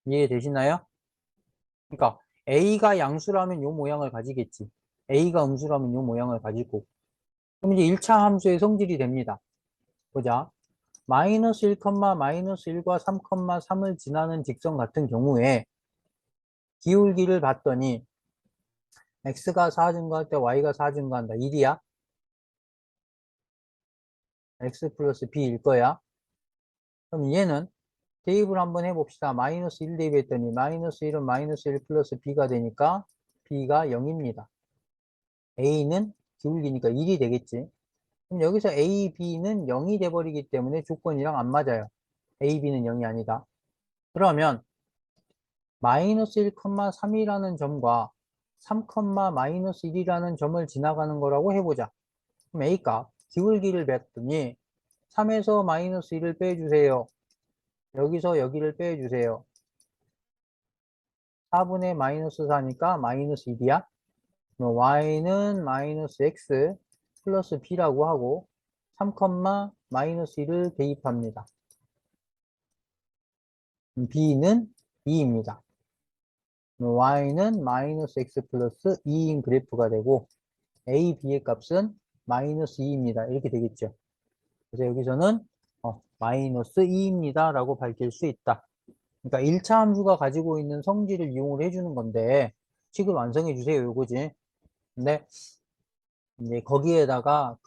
Speaker 1: 이해되시나요? 그러니까 A가 양수라면 요 모양을 가지겠지. A가 음수라면 요 모양을 가질 거고. 그럼 이제 1차 함수의 성질이 됩니다. 보자. 마이너스 1, 마이너스 1과 3, 3을 지나는 직선 같은 경우에 기울기를 봤더니 x가 4 증가할 때 y가 4 증가한다. 1이야? x 플러스 b일 거야. 그럼 얘는 대입을 한번 해봅시다. 마이너스 1 대입했더니 마이너스 1은 마이너스 1 플러스 b가 되니까 b가 0입니다. a는 기울기니까 1이 되겠지. 그럼 여기서 a, b는 0이 돼버리기 때문에 조건이랑 안 맞아요. a, b는 0이 아니다. 그러면 마이너스 1, 3이라는 점과 3, 마이너스 1이라는 점을 지나가는 거라고 해보자. 그럼 A값 기울기를 뺐더니 3에서 마이너스 1을 빼주세요. 여기서 여기를 빼주세요. 4분의 마이너스 4니까 마이너스 1이야. y는 마이너스 x 플러스 b라고 하고 3, 마이너스 1을 대입합니다. b는 2입니다. y는 마이너스 x 플러스 2인 그래프가 되고 a, b의 값은 마이너스 2입니다. 이렇게 되겠죠. 그래서 여기서는 마이너스 2입니다. 라고 밝힐 수 있다. 그러니까 1차 함수가 가지고 있는 성질을 이용을 해주는 건데 식을 완성해 주세요. 요거지. 근데 이제 거기에다가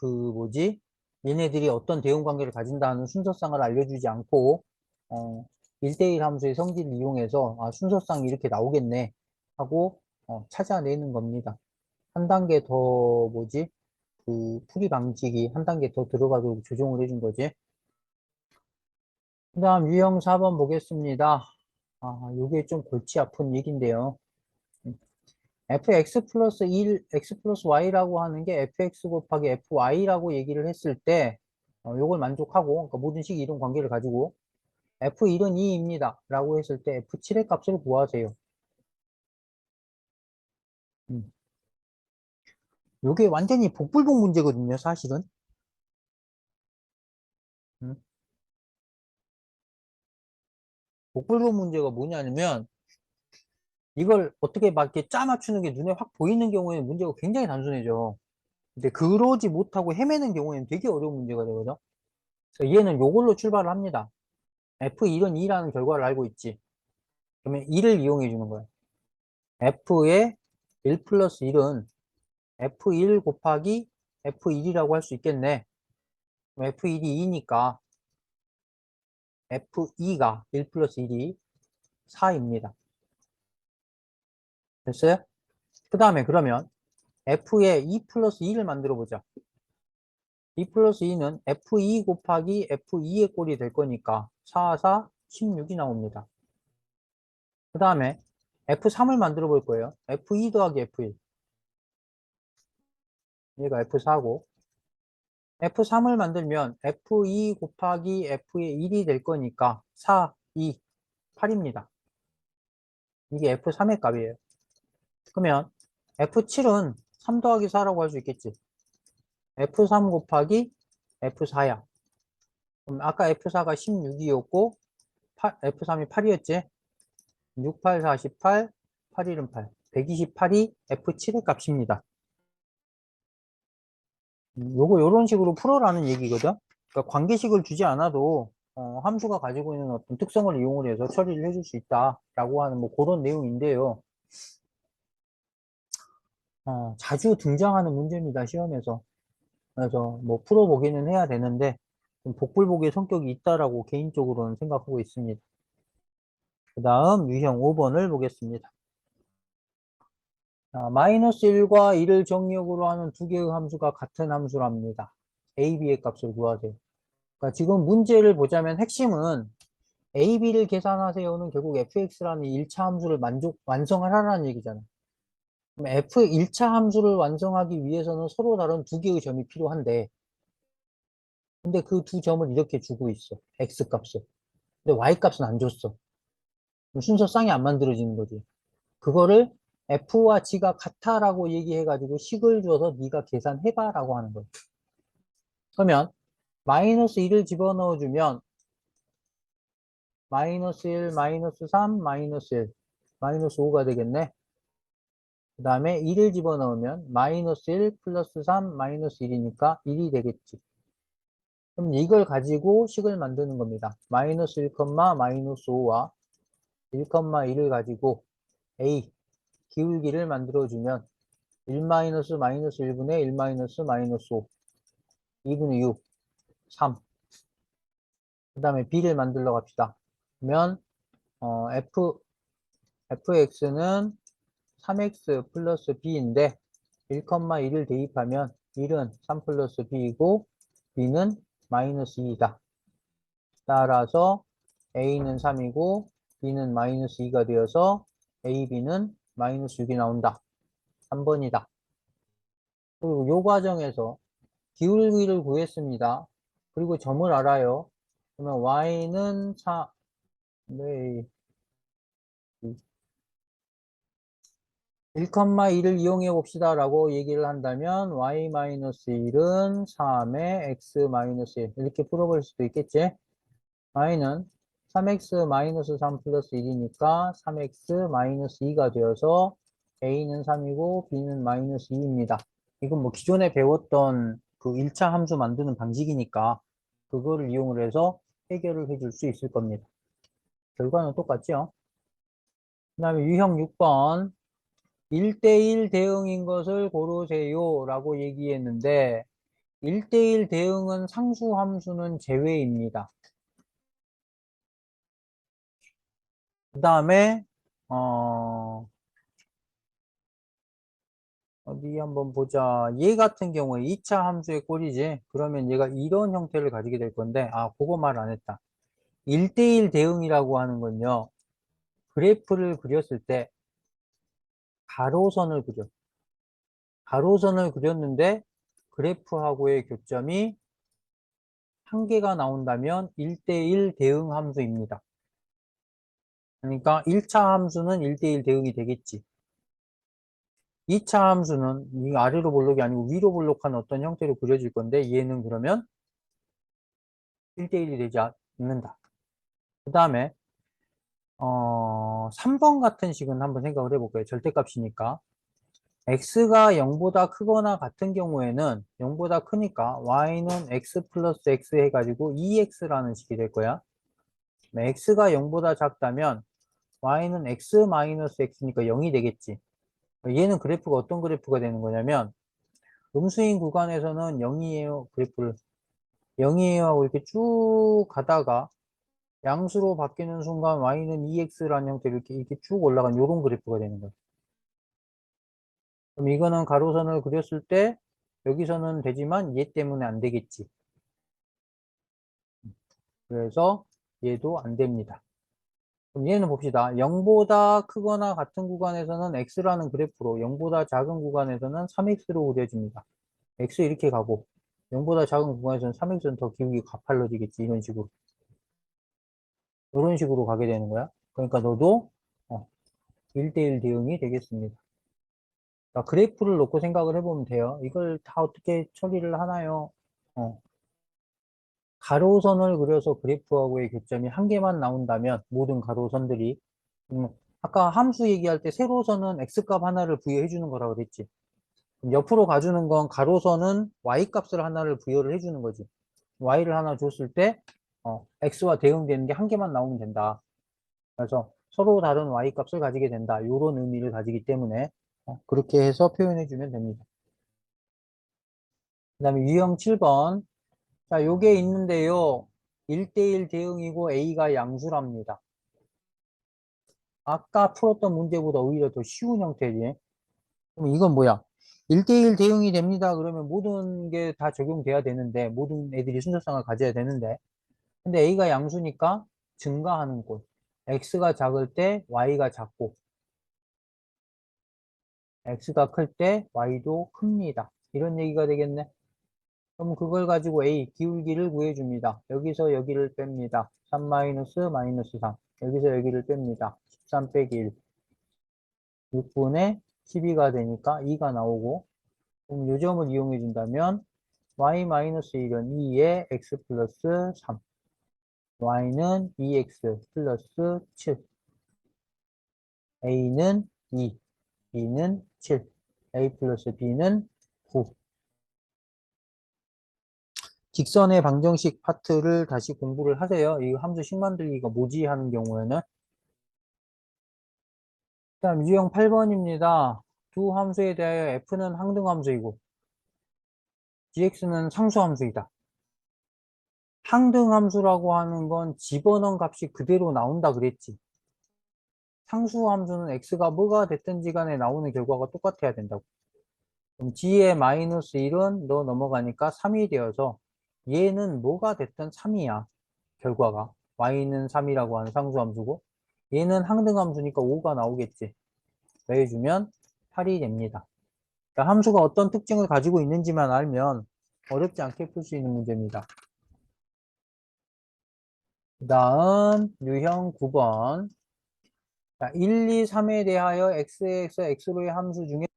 Speaker 1: 얘네들이 어떤 대응 관계를 가진다는 순서상을 알려주지 않고 1대1 함수의 성질을 이용해서 순서상이 이렇게 나오겠네 하고 찾아내는 겁니다. 한 단계 더 풀이 방식이 한 단계 더 들어가도록 조정을 해준 거지. 그 다음 유형 4번 보겠습니다. 요게 좀 골치 아픈 얘기인데요. fx 플러스 1, x 플러스 y라고 하는 게 fx 곱하기 fy라고 얘기를 했을 때 요걸 만족하고 그러니까 모든 식 이동 관계를 가지고 f1은 2입니다 라고 했을 때 f7의 값을 구하세요. 음. 요게 완전히 복불복 문제거든요, 사실은. 음. 복불복 문제가 뭐냐면 이걸 어떻게 막 이렇게 짜 맞추는 게 눈에 확 보이는 경우에는 문제가 굉장히 단순해져. 근데 그러지 못하고 헤매는 경우에는 되게 어려운 문제가 되거든. 그래서 얘는 요걸로 출발을 합니다. F1은 2라는 결과를 알고 있지. 그러면 2를 이용해 주는 거야. F의 1 플러스 1은 F1 곱하기 F1이라고 할 수 있겠네. 그럼 F1이 2니까 F2가 1 플러스 1이 4입니다. 됐어요? 그 다음에 그러면 F의 2 플러스 2를 만들어 보자. 2 플러스 2는 F2 곱하기 F2의 꼴이 될 거니까 4, 4, 16이 나옵니다. 그 다음에 F3을 만들어 볼 거예요. F2 더하기 F1. 얘가 F4고 F3을 만들면 F2 곱하기 F의 1이 될 거니까 4, 2, 8입니다. 이게 F3의 값이에요. 그러면 F7은 3 더하기 4라고 할 수 있겠지. F3 곱하기 F4야. 그럼 아까 F4가 16이었고 F3이 8이었지. 6, 8, 48, 8, 1은 8. 128이 F7의 값입니다. 요런 식으로 풀어라는 얘기거든. 그러니까 관계식을 주지 않아도 함수가 가지고 있는 어떤 특성을 이용을 해서 처리를 해줄 수 있다라고 하는 뭐 그런 내용인데요. 자주 등장하는 문제입니다, 시험에서. 그래서 뭐 풀어보기는 해야 되는데 좀 복불복의 성격이 있다라고 개인적으로는 생각하고 있습니다. 그 다음 유형 5번을 보겠습니다. 마이너스 1과 1을 정의역으로 하는 두 개의 함수가 같은 함수랍니다. a, b의 값을 구하세요. 그러니까 지금 문제를 보자면 핵심은 a, b를 계산하세요는 결국 fx라는 1차 함수를 완성을 하라는 얘기잖아요. 그럼 f 1차 함수를 완성하기 위해서는 서로 다른 두 개의 점이 필요한데 근데 그 두 점을 이렇게 주고 있어. x 값을. 근데 y 값은 안 줬어. 그럼 순서쌍이 안 만들어지는 거지. 그거를 f와 g가 같아라고 얘기해가지고 식을 줘서 네가 계산해봐라고 하는 거야. 그러면 마이너스 1을 집어넣어주면 마이너스 1, 마이너스 3, 마이너스 1, 마이너스 5가 되겠네. 그 다음에 1을 집어넣으면 마이너스 1 플러스 3 마이너스 1이니까 1이 되겠지. 그럼 이걸 가지고 식을 만드는 겁니다. 마이너스 1, 마이너스 5와 1, 1을 가지고 A 기울기를 만들어주면 1 마이너스 마이너스 1분의 1 마이너스 마이너스 5 2분의 6 3 그 다음에 B를 만들러 갑시다. 그러면 fx는 3x 플러스 b인데 1, 1을 대입하면 1은 3 플러스 b이고 b는 마이너스 2이다. 따라서 a는 3이고 b는 마이너스 2가 되어서 a, b는 마이너스 6이 나온다. 3번이다. 그리고 요 과정에서 기울기를 구했습니다. 그리고 점을 알아요. 그러면 y는 4, 네, 1,1을 이용해 봅시다 라고 얘기를 한다면 y-1은 3의 x-1 이렇게 풀어볼 수도 있겠지. y는 3x-3 플러스 1이니까 3x-2가 되어서 a는 3이고 b는 마이너스 2입니다. 이건 뭐 기존에 배웠던 그 1차 함수 만드는 방식이니까 그거를 이용을 해서 해결을 해줄 수 있을 겁니다. 결과는 똑같죠? 그 다음에 유형 6번 1대1 대응인 것을 고르세요 라고 얘기했는데 1대1 대응은 상수함수는 제외입니다. 그 다음에 어디 한번 보자. 얘 같은 경우에 2차 함수의 꼴이지. 그러면 얘가 이런 형태를 가지게 될 건데 그거 말 안 했다. 1대1 대응이라고 하는 건요. 그래프를 그렸을 때 가로선을 그려. 가로선을 그렸는데 그래프하고의 교점이 한 개가 나온다면 1대1 대응 함수입니다. 그러니까 1차 함수는 1대1 대응이 되겠지. 2차 함수는 이 아래로 볼록이 아니고 위로 볼록한 어떤 형태로 그려질 건데 얘는 그러면 1대1이 되지 않는다. 그 다음에 3번 같은 식은 한번 생각을 해볼까요? 절대값이니까 x가 0보다 크거나 같은 경우에는 0보다 크니까 y는 x 플러스 x 해가지고 2x라는 식이 될 거야. x가 0보다 작다면 y는 x 마이너스 x니까 0이 되겠지. 얘는 그래프가 어떤 그래프가 되는 거냐면 음수인 구간에서는 0이에요. 그래프를 0이에요 하고 이렇게 쭉 가다가 양수로 바뀌는 순간 y는 2x라는 형태로 이렇게 쭉 올라간 이런 그래프가 되는 거예요. 그럼 이거는 가로선을 그렸을 때 여기서는 되지만 얘 때문에 안 되겠지. 그래서 얘도 안 됩니다. 그럼 얘는 봅시다. 0보다 크거나 같은 구간에서는 x라는 그래프로 0보다 작은 구간에서는 3x로 그려집니다. x 이렇게 가고 0보다 작은 구간에서는 3x는 더 기울기 가팔러지겠지. 이런 식으로. 이런 식으로 가게 되는 거야. 그러니까 너도 1대1 대응이 되겠습니다. 자, 그래프를 놓고 생각을 해보면 돼요. 이걸 다 어떻게 처리를 하나요? 가로선을 그려서 그래프하고의 교점이 한 개만 나온다면 모든 가로선들이 아까 함수 얘기할 때 세로선은 x값 하나를 부여해 주는 거라고 그랬지. 그럼 옆으로 가주는 건 가로선은 y값을 하나를 부여를 해 주는 거지. y를 하나 줬을 때 x와 대응되는 게 한 개만 나오면 된다. 그래서 서로 다른 y값을 가지게 된다. 이런 의미를 가지기 때문에 그렇게 해서 표현해 주면 됩니다. 그 다음에 유형 7번. 자, 요게 있는데요. 1대1 대응이고 A가 양수랍니다. 아까 풀었던 문제보다 오히려 더 쉬운 형태지. 그럼 이건 뭐야? 1대1 대응이 됩니다. 그러면 모든 게 다 적용돼야 되는데, 모든 애들이 순서상을 가져야 되는데, 근데 A가 양수니까 증가하는 꼴. X가 작을 때 Y가 작고, X가 클 때 Y도 큽니다. 이런 얘기가 되겠네. 그럼 그걸 가지고 A, 기울기를 구해줍니다. 여기서 여기를 뺍니다. 3 마이너스 마이너스 3. 여기서 여기를 뺍니다. 13 빼기 1. 6분의 12가 되니까 2가 나오고, 그럼 요점을 이용해 준다면 y-1은 2에 x 플러스 3. y는 2x 플러스 7. a는 2, b는 7. a 플러스 b는 9. 직선의 방정식 파트를 다시 공부를 하세요. 이 함수식 만들기가 뭐지 하는 경우에는. 다음 유형 8번입니다. 두 함수에 대하여 f는 항등함수이고 gx는 상수함수이다. 항등함수라고 하는 건 집어넣은 값이 그대로 나온다 그랬지. 상수함수는 x가 뭐가 됐든지 간에 나오는 결과가 똑같아야 된다고. 그럼 g의 마이너스 1은 너 넘어가니까 3이 되어서 얘는 뭐가 됐든 3이야. 결과가. y는 3이라고 하는 상수함수고 얘는 항등함수니까 5가 나오겠지. 더해주면 8이 됩니다. 그러니까 함수가 어떤 특징을 가지고 있는지만 알면 어렵지 않게 풀 수 있는 문제입니다. 그 다음 유형 9번. 자, 1, 2, 3에 대하여 x에서 x로의 함수 중에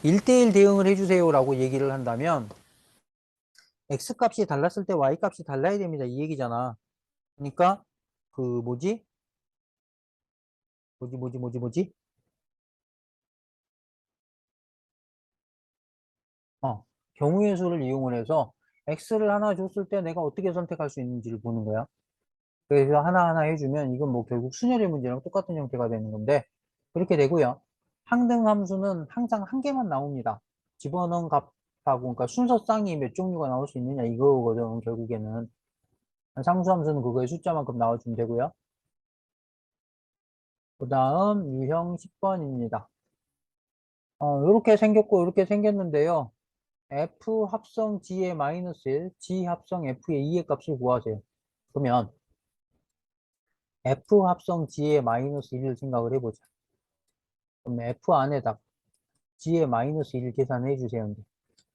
Speaker 1: 1대1 대응을 해주세요라고 얘기를 한다면 x값이 달랐을 때 y값이 달라야 됩니다. 이 얘기잖아. 그러니까 그 뭐지? 어, 경우의 수를 이용을 해서 x를 하나 줬을 때 내가 어떻게 선택할 수 있는지를 보는 거야. 그래서 하나하나 해주면 이건 뭐 결국 순열의 문제랑 똑같은 형태가 되는 건데 그렇게 되고요. 항등함수는 항상 한 개만 나옵니다. 집어넣은 값하고 그러니까 순서쌍이 몇 종류가 나올 수 있느냐 이거거든 결국에는. 상수함수는 그거의 숫자만큼 나와주면 되고요. 그 다음 유형 10번입니다. 이렇게 생겼고 이렇게 생겼는데요. F 합성 G의 마이너스 1, G 합성 F의 2의 값을 구하세요. 그러면 F 합성 G의 마이너스 1을 생각을 해보자. 그럼 F 안에다 G의 마이너스 1 계산해 주세요.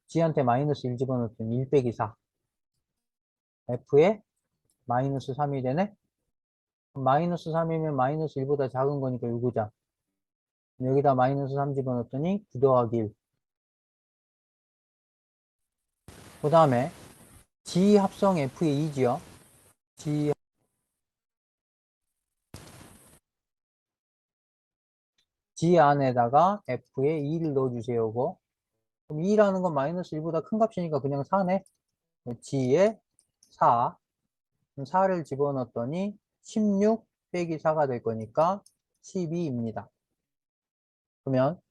Speaker 1: G한테 마이너스 1 집어넣었더니 1 빼기 4. F에 마이너스 3이 되네? 그럼 마이너스 3이면 마이너스 1보다 작은 거니까 이거자. 여기다 마이너스 3 집어넣었더니 9 더하기 1. 그 다음에 G 합성 F의 2지요. G, G 안에다가 F에 2를 넣어주세요. 고 그럼 2라는 건 마이너스 1보다 큰 값이니까 그냥 4네. G에 4. 4를 집어넣었더니 16 빼기 4가 될 거니까 12입니다. 그러면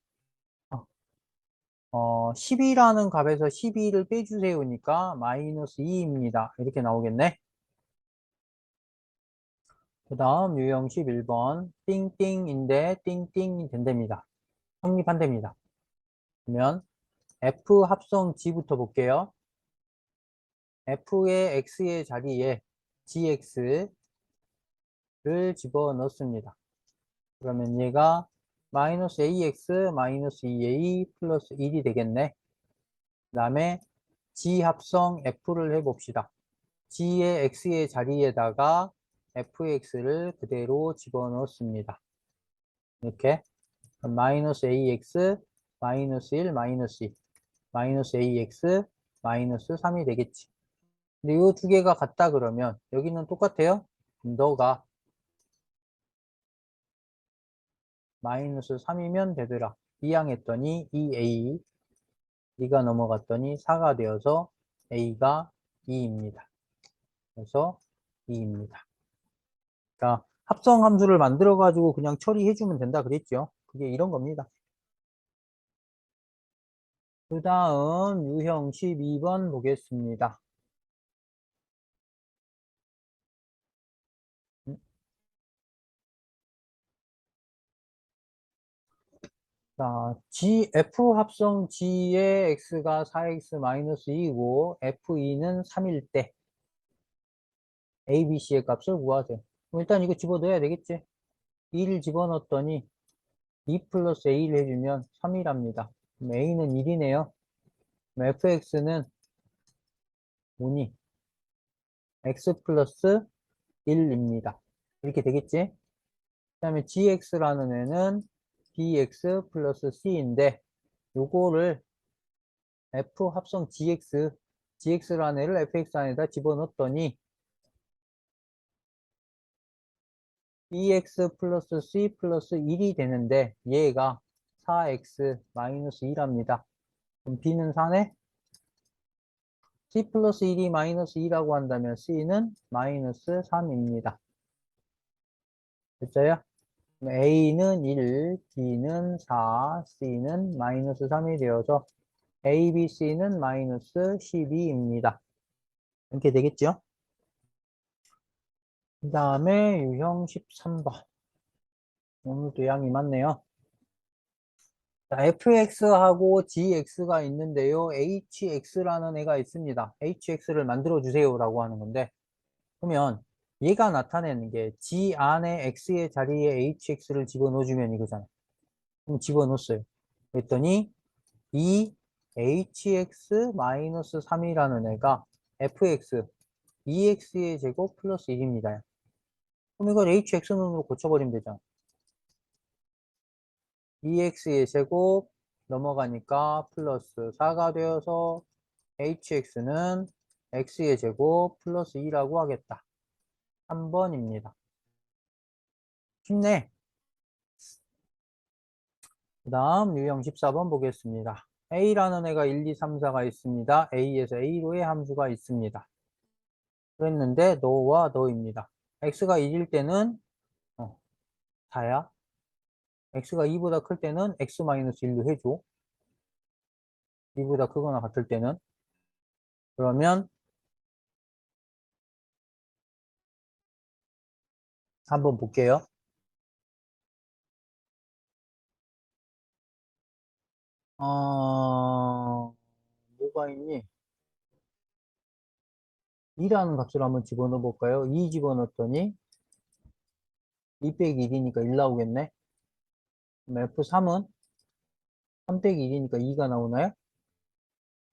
Speaker 1: 12라는 값에서 12를 빼주세요니까 마이너스 2입니다. 이렇게 나오겠네. 그 다음 유형 11번 띵띵인데 띵띵이 된답니다. 성립한답니다. 그러면 F 합성 G부터 볼게요. F의 X의 자리에 GX를 집어넣습니다. 그러면 얘가 마이너스 AX 마이너스 2A 플러스 1이 되겠네. 그 다음에 G 합성 F를 해봅시다. G의 X의 자리에다가 fx를 그대로 집어넣습니다. 이렇게 마이너스 ax 마이너스 1 마이너스 2 마이너스 ax 마이너스 3이 되겠지. 근데 이 두 개가 같다 그러면 여기는 똑같아요. 너가 마이너스 3이면 되더라. 이항했더니 2a 2가 넘어갔더니 4가 되어서 a가 2입니다. 그래서 2입니다. 그러니까 합성 함수를 만들어 가지고 그냥 처리해 주면 된다 그랬죠. 그게 이런 겁니다. 그 다음 유형 12번 보겠습니다. 자, F 합성 G의 X가 4X-2이고 F2는 3일 때 A, B, C의 값을 구하세요. 그럼 일단 이거 집어넣어야 되겠지? 2를 집어넣었더니 2 플러스 A를 해주면 3이랍니다. 그럼 A는 1이네요. 그럼 FX는 뭐니? X 플러스 1입니다. 이렇게 되겠지? 그 다음에 GX라는 애는 BX 플러스 C인데 요거를 F 합성 GX라는 애를 FX 안에다 집어넣었더니 BX 플러스 C 플러스 1이 되는데 얘가 4X 마이너스 2랍니다. 그럼 B는 4네? C 플러스 1이 마이너스 2라고 한다면 C는 마이너스 3입니다. 됐어요? A는 1, B는 4, C는 마이너스 3이 되어서 A, B, C는 마이너스 12입니다. 이렇게 되겠죠? 그 다음에 유형 13번. 오늘도 양이 많네요. 자, fx하고 gx가 있는데요. hx라는 애가 있습니다. hx를 만들어주세요 라고 하는 건데, 그러면 얘가 나타내는 게 g 안에 x의 자리에 hx를 집어넣어주면 이거잖아. 그럼 집어넣었어요. 그랬더니 이 hx-3이라는 애가 fx, 2x의 제곱 플러스 1입니다. 그럼 이걸 hx는으로 고쳐버리면 되잖아. 2x의 제곱 넘어가니까 플러스 4가 되어서 hx는 x의 제곱 플러스 2라고 하겠다. 3번입니다. 쉽네. 그 다음 유형 14번 보겠습니다. a라는 애가 1, 2, 3, 4가 있습니다. a에서 a로의 함수가 있습니다. 그랬는데 너와 너입니다. x가 1일 때는 4야. x가 2보다 클 때는 x-1로 해줘. 2보다 크거나 같을 때는. 그러면 한번 볼게요. 뭐가 있니? 2라는 값을 한번 집어넣어 볼까요? 2 집어넣었더니 2 빼기 1이니까 1 나오겠네. 그럼 F3은 3 빼기 1이니까 2가 나오나요?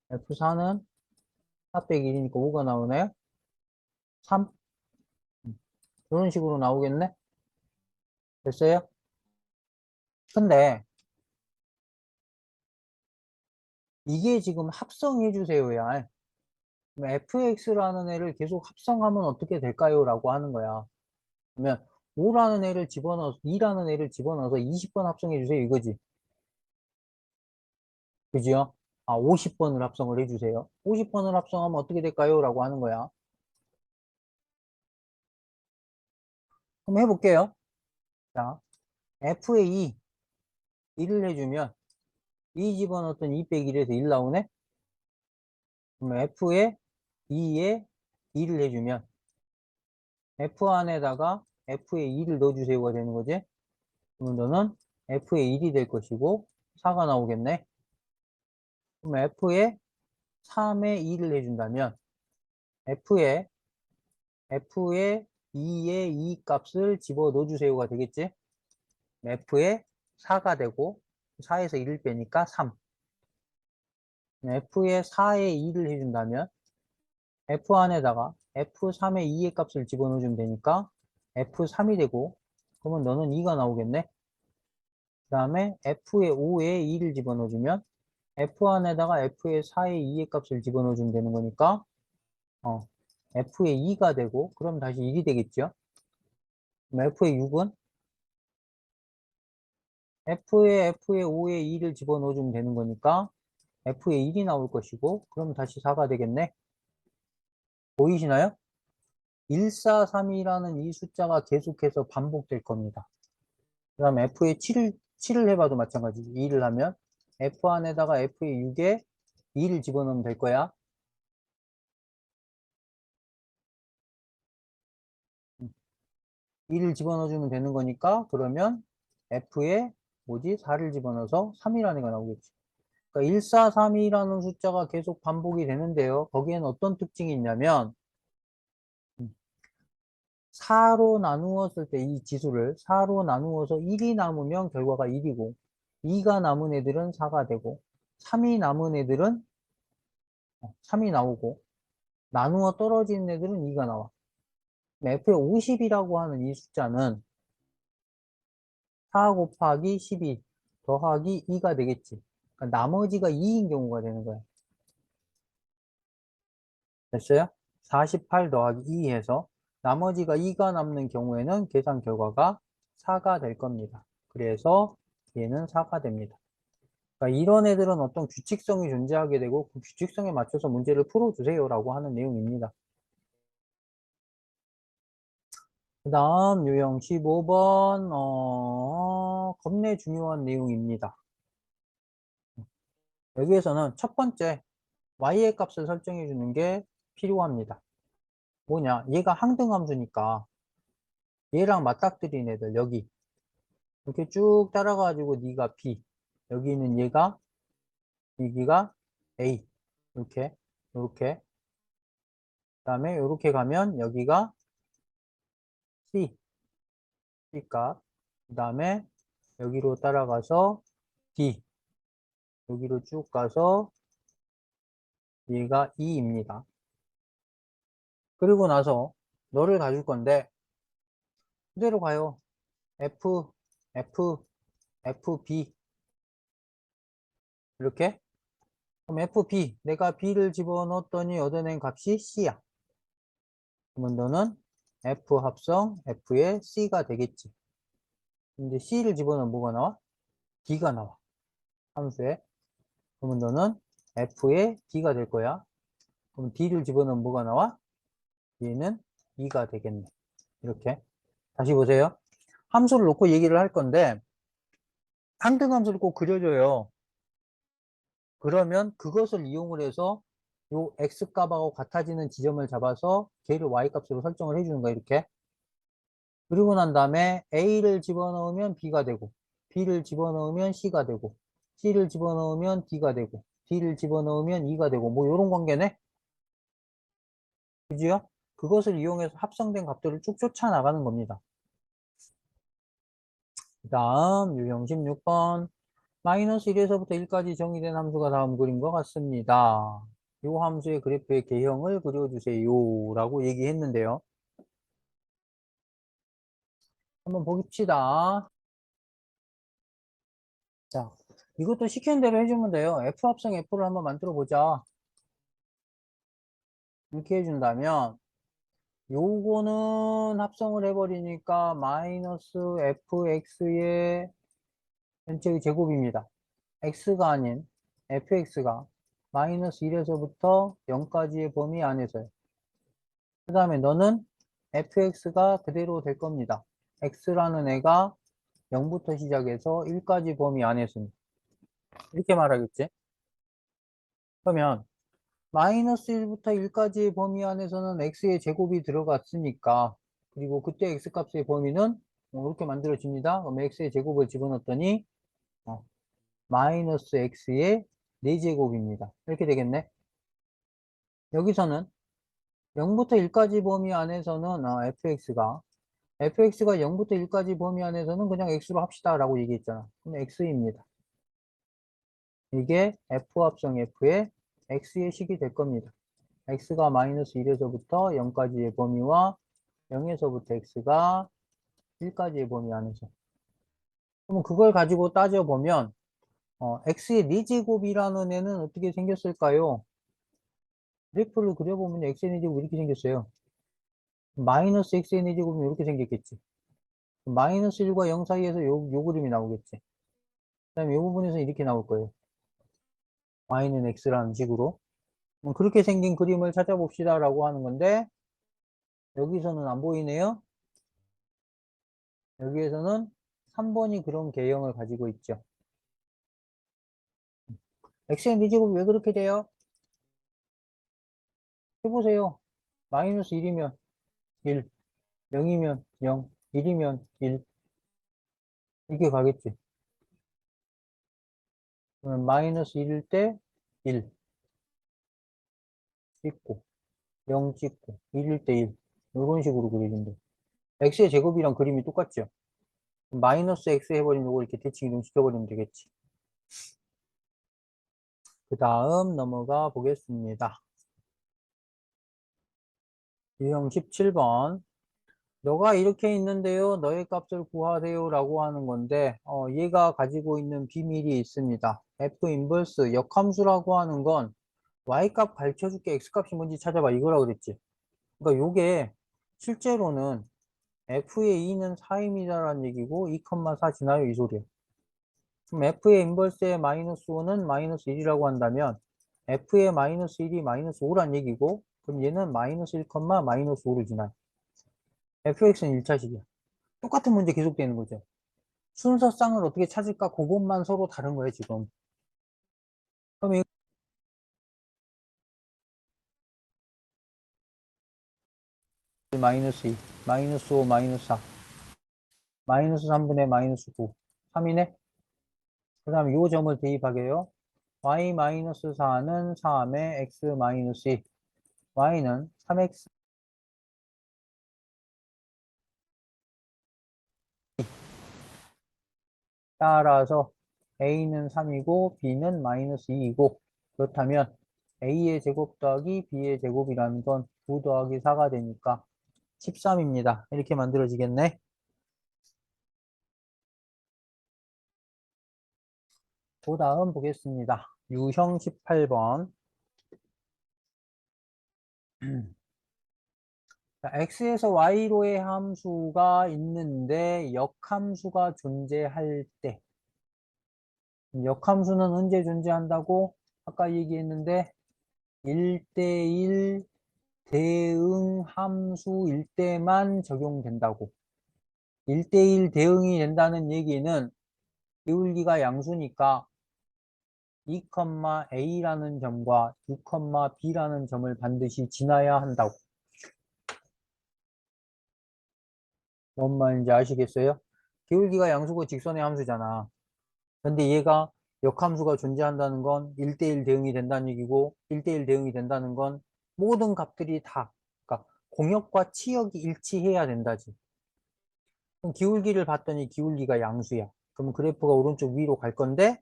Speaker 1: F4는 4 빼기 1이니까 5가 나오나요? 3? 이런 식으로 나오겠네? 됐어요? 근데 이게 지금 합성해 주세요야. 그럼 fx라는 애를 계속 합성하면 어떻게 될까요? 라고 하는 거야. 그러면 5라는 애를 집어넣어서 2라는 애를 집어넣어서 20번 합성해 주세요 이거지. 그죠? 50번을 합성을 해주세요. 50번을 합성하면 어떻게 될까요? 라고 하는 거야. 그럼 해볼게요. 자, F에 2를 해주면 2 집어넣었더니 2 빼기 1에서 1 나오네? 그럼 F에 2에 2를 해주면 F 안에다가 F에 2를 넣어주세요가 되는 거지? 그러면 너는 F에 1이 될 것이고 4가 나오겠네? 그럼 F에 3에 2를 해준다면 F에 2의 2 값을 집어 넣어주세요가 되겠지? F에 4가 되고 4에서 1을 빼니까 3. F에 4에 2를 해준다면 F 안에다가 F3의 2의 값을 집어넣어주면 되니까 F3이 되고 그러면 너는 2가 나오겠네. 그 다음에 F에 5에 2를 집어넣어주면 F 안에다가 F에 4의 2의 값을 집어넣어주면 되는 거니까 F에 2가 되고 그럼 다시 1이 되겠죠. 그럼 F에 6은 F에 5에 2를 집어넣어주면 되는 거니까 F에 1이 나올 것이고 그럼 다시 4가 되겠네. 보이시나요? 1432라는 이 숫자가 계속해서 반복될 겁니다. 그 다음에 F에 7을 해봐도 마찬가지. 2를 하면 F 안에다가 F에 6에 2를 집어넣으면 될 거야. 2를 집어넣어주면 되는 거니까 그러면 F에 4를 집어넣어서 3이라는 애가 나오겠지. 그러니까 1432라는 숫자가 계속 반복이 되는데요. 거기에는 어떤 특징이 있냐면 4로 나누었을 때 이 지수를 4로 나누어서 1이 남으면 결과가 1이고 2가 남은 애들은 4가 되고 3이 남은 애들은 3이 나오고 나누어 떨어지는 애들은 2가 나와. F에 50이라고 하는 이 숫자는 4 곱하기 12 더하기 2가 되겠지. 그러니까 나머지가 2인 경우가 되는 거야. 됐어요? 48 더하기 2 해서 나머지가 2가 남는 경우에는 계산 결과가 4가 될 겁니다. 그래서 얘는 4가 됩니다. 그러니까 이런 애들은 어떤 규칙성이 존재하게 되고 그 규칙성에 맞춰서 문제를 풀어주세요라고 하는 내용입니다. 그 다음 유형 15번 겁내 중요한 내용입니다. 여기에서는 첫 번째 y의 값을 설정해 주는 게 필요합니다. 뭐냐, 얘가 항등함수니까 얘랑 맞닥뜨린 애들 여기 이렇게 쭉 따라가지고 네가 B, 여기 있는 얘가 여기가 A, 이렇게 이렇게 그다음에 이렇게 가면 여기가 C, C 값, 그다음에 여기로 따라가서 D, 여기로 쭉 가서 얘가 2입니다. 그리고 나서 너를 가줄 건데 그대로 가요. F, F, FB 이렇게. 그럼 FB, 내가 B를 집어넣었더니 얻어낸 값이 C야. 그러면 너는 F 합성 F의 C가 되겠지. 근데 C를 집어넣으면 뭐가 나와? D가 나와. 함수에. 그러면 너는 F의 D가 될 거야. 그럼 D를 집어넣으면 뭐가 나와? 얘는 2가 되겠네. 이렇게. 다시 보세요. 함수를 놓고 얘기를 할 건데 항등함수를 꼭 그려줘요. 그러면 그것을 이용을 해서 요 x값하고 같아지는 지점을 잡아서 걔를 y값으로 설정을 해주는 거야, 이렇게. 그리고 난 다음에 a를 집어넣으면 b가 되고 b를 집어넣으면 c가 되고 c를 집어넣으면 d가 되고 d를 집어넣으면 2가 되고 뭐 이런 관계네. 그지요? 그것을 이용해서 합성된 값들을 쭉 쫓아 나가는 겁니다. 그 다음 유형 16번 마이너스 1에서부터 1까지 정의된 함수가 다음 그림과 같습니다. 이 함수의 그래프의 개형을 그려주세요 라고 얘기했는데요. 한번 봅시다. 자, 이것도 시키는 대로 해주면 돼요. F 합성 F를 한번 만들어 보자. 이렇게 해준다면 요거는 합성을 해버리니까 마이너스 fx의 전체의 제곱입니다. x가 아닌 fx가 마이너스 1에서부터 0까지의 범위 안에서요. 그 다음에 너는 fx가 그대로 될 겁니다. x라는 애가 0부터 시작해서 1까지 범위 안에서는 이렇게 말하겠지? 그러면 마이너스 1부터 1까지의 범위 안에서는 x의 제곱이 들어갔으니까 그리고 그때 x값의 범위는 이렇게 만들어집니다. 그럼 x의 제곱을 집어넣었더니 마이너스 x의 4제곱입니다. 이렇게 되겠네. 여기서는 0부터 1까지 범위 안에서는 fx가 0부터 1까지 범위 안에서는 그냥 x로 합시다 라고 얘기했잖아. 그럼 x입니다. 이게 f 합성 f의 x의 식이 될 겁니다. x가 마이너스 1에서부터 0까지의 범위와 0에서부터 x가 1까지의 범위 안에서. 그러면 그걸 가지고 따져보면 x의 4제곱이라는 애는 어떻게 생겼을까요? 그래프를 그려보면 x의 4제곱 이렇게 생겼어요. 마이너스 x의 4제곱은 이렇게 생겼겠지. 마이너스 1과 0 사이에서 요 그림이 나오겠지. 그 다음에 이 부분에서 이렇게 나올 거예요. y는 x라는 식으로. 그렇게 생긴 그림을 찾아봅시다 라고 하는 건데 여기서는 안 보이네요. 여기에서는 3번이 그런 개형을 가지고 있죠. x의 4제곱이 왜 그렇게 돼요? 해보세요. 마이너스 1이면 1, 0이면 0, 1이면 1 이렇게 가겠지. 그러면 마이너스 1일 때 1 찍고 0 찍고 1일 때 1 이런 식으로 그려진대. x의 제곱이랑 그림이 똑같죠. 마이너스 x 해버리면 이거 이렇게 대칭 이동 시켜버리면 되겠지. 그 다음 넘어가 보겠습니다. 유형 17번. 너가 이렇게 있는데요. 너의 값을 구하세요 라고 하는 건데 얘가 가지고 있는 비밀이 있습니다. f 인버스 역함수라고 하는 건 y값 가르쳐줄게 x값이 뭔지 찾아봐 이거라 그랬지. 그러니까 요게 실제로는 f의 2는 4입니다라는 얘기고 2,4 지나요 이 소리야. 그럼 f의 인버스의 마이너스 5는 마이너스 1이라고 한다면 f의 마이너스 1이 마이너스 5란 얘기고 그럼 얘는 마이너스 1, 마이너스 5를 지나요. fx는 1차식이야. 똑같은 문제 계속되는 거죠. 순서쌍을 어떻게 찾을까? 그것만 서로 다른 거예요, 지금. 그럼 이 마이너스 2, 마이너스 5, 마이너스 4, 마이너스 3분의 마이너스 9, 3이네? 그 다음에 요 점을 대입하게요. y 마이너스 4는 3의 x 마이너스 2, y는 3x 따라서 a는 3이고 b는 마이너스 2이고 그렇다면 a의 제곱 더하기 b의 제곱이라는 건 9 더하기 4가 되니까 13입니다. 이렇게 만들어지겠네. 그 다음 보겠습니다. 유형 18번. x에서 y로의 함수가 있는데 역함수가 존재할 때 역함수는 언제 존재한다고? 아까 얘기했는데 1대1 대응 함수일 때만 적용된다고. 1대1 대응이 된다는 얘기는 기울기가 양수니까 2,a라는 점과 6,b라는 점을 반드시 지나야 한다고. 뭔 말인지 아시겠어요? 기울기가 양수고 직선의 함수잖아. 근데 얘가 역함수가 존재한다는 건 1대1 대응이 된다는 얘기고 1대1 대응이 된다는 건 모든 값들이 다 그러니까 공역과 치역이 일치해야 된다지. 그럼 기울기를 봤더니 기울기가 양수야. 그럼 그래프가 오른쪽 위로 갈 건데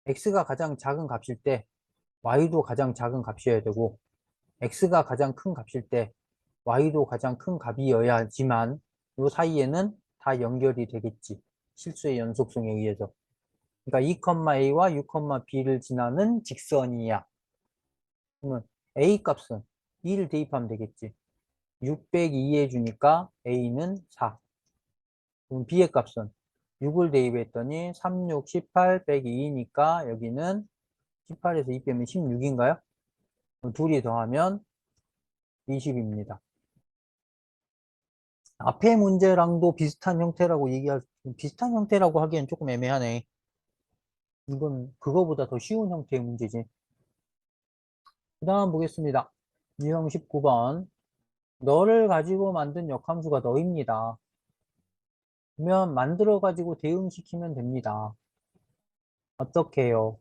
Speaker 1: x가 가장 작은 값일 때 y도 가장 작은 값이어야 되고 x가 가장 큰 값일 때 y도 가장 큰 값이어야지만 이 사이에는 다 연결이 되겠지. 실수의 연속성에 의해서. 그러니까 2,a와 6,b를 지나는 직선이야. 그러면 a 값은 2를 대입하면 되겠지. 602 해주니까 a는 4. 그럼 b의 값은 6을 대입했더니 3, 6, 18 빼기 2니까 여기는 18에서 2 빼면 16인가요? 둘이 더하면 20입니다. 앞에 문제랑도 비슷한 형태라고 비슷한 형태라고 하기엔 조금 애매하네. 이건 그거보다 더 쉬운 형태의 문제지. 그 다음 보겠습니다. 유형 19번. 너를 가지고 만든 역함수가 너입니다. 그러면 만들어가지고 대응시키면 됩니다. 어떻게 해요?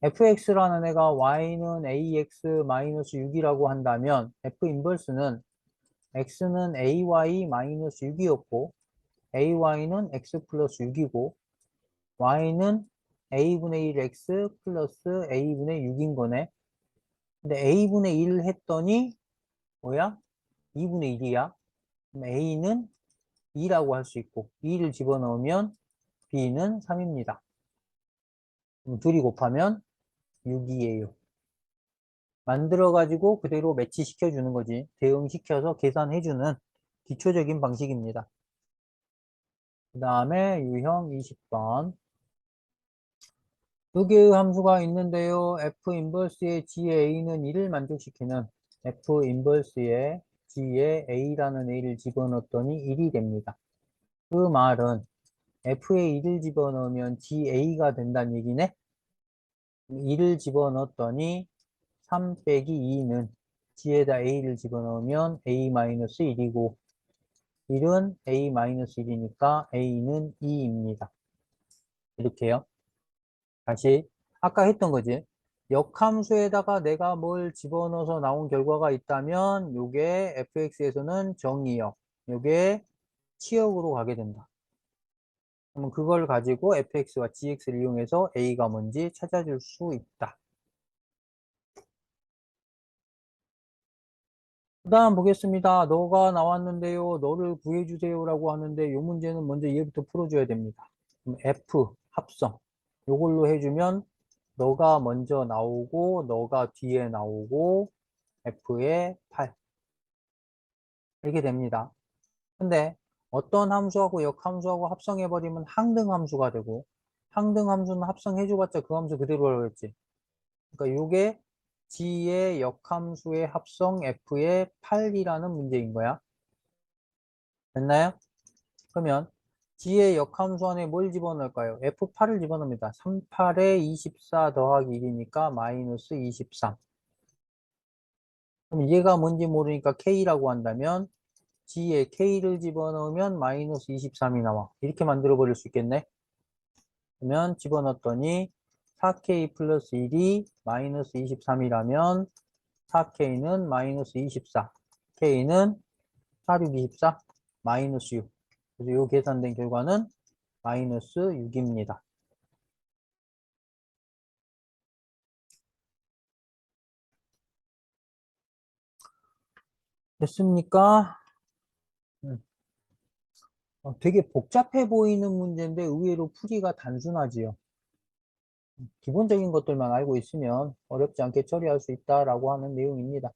Speaker 1: fx라는 애가 y는 ax-6이라고 한다면 f 인버스는 x는 ay-6이었고 ay는 x 플러스 6이고 y는 a분의 1x 플러스 a분의 6인 거네. 근데 a분의 1 했더니 뭐야? 2분의 1이야. 그럼 a는 2라고 할 수 있고 2를 집어넣으면 b는 3입니다. 그럼 둘이 곱하면 6이에요. 만들어가지고 그대로 매치시켜 주는 거지. 대응시켜서 계산해주는 기초적인 방식입니다. 그 다음에 유형 20번. 두 개의 함수가 있는데요. f 인버스의 g의 a는 2를 만족시키는 f 인버스의 g의 a라는 a를 집어넣었더니 1이 됩니다. 그 말은 f에 1을 집어넣으면 ga가 된다는 얘기네. 2를 집어넣었더니 3 빼기 2는 g에다 a를 집어넣으면 a-1이고 1은 a-1이니까 a는 2입니다. 이렇게요. 다시 아까 했던 거지. 역함수에다가 내가 뭘 집어넣어서 나온 결과가 있다면 요게 fx에서는 정의역, 요게 치역으로 가게 된다. 그러면 그걸 가지고 fx와 gx를 이용해서 a가 뭔지 찾아줄 수 있다. 그 다음 보겠습니다. 너가 나왔는데요. 너를 구해주세요 라고 하는데 이 문제는 먼저 얘부터 풀어줘야 됩니다. 그럼 F 합성 요걸로 해주면 너가 먼저 나오고 너가 뒤에 나오고 F에 8 이렇게 됩니다. 근데 어떤 함수하고 역함수하고 합성해버리면 항등함수가 되고 항등 함수는 합성해줘봤자 그 함수 그대로라고 했지. 그러니까 요게 G의 역함수의 합성 F의 8이라는 문제인 거야. 됐나요? 그러면 G의 역함수 안에 뭘 집어넣을까요? F8을 집어넣습니다. 38에 24 더하기 1이니까 마이너스 23. 그럼 얘가 뭔지 모르니까 K라고 한다면 G에 K를 집어넣으면 마이너스 23이 나와. 이렇게 만들어 버릴 수 있겠네. 그러면 집어넣었더니 4K 플러스 1이 마이너스 23이라면 4K는 마이너스 24. K는 4624 마이너스 6. 그래서 이 계산된 결과는 마이너스 6입니다. 됐습니까? 음. 되게 복잡해 보이는 문제인데 의외로 풀이가 단순하지요. 기본적인 것들만 알고 있으면 어렵지 않게 처리할 수 있다라고 하는 내용입니다.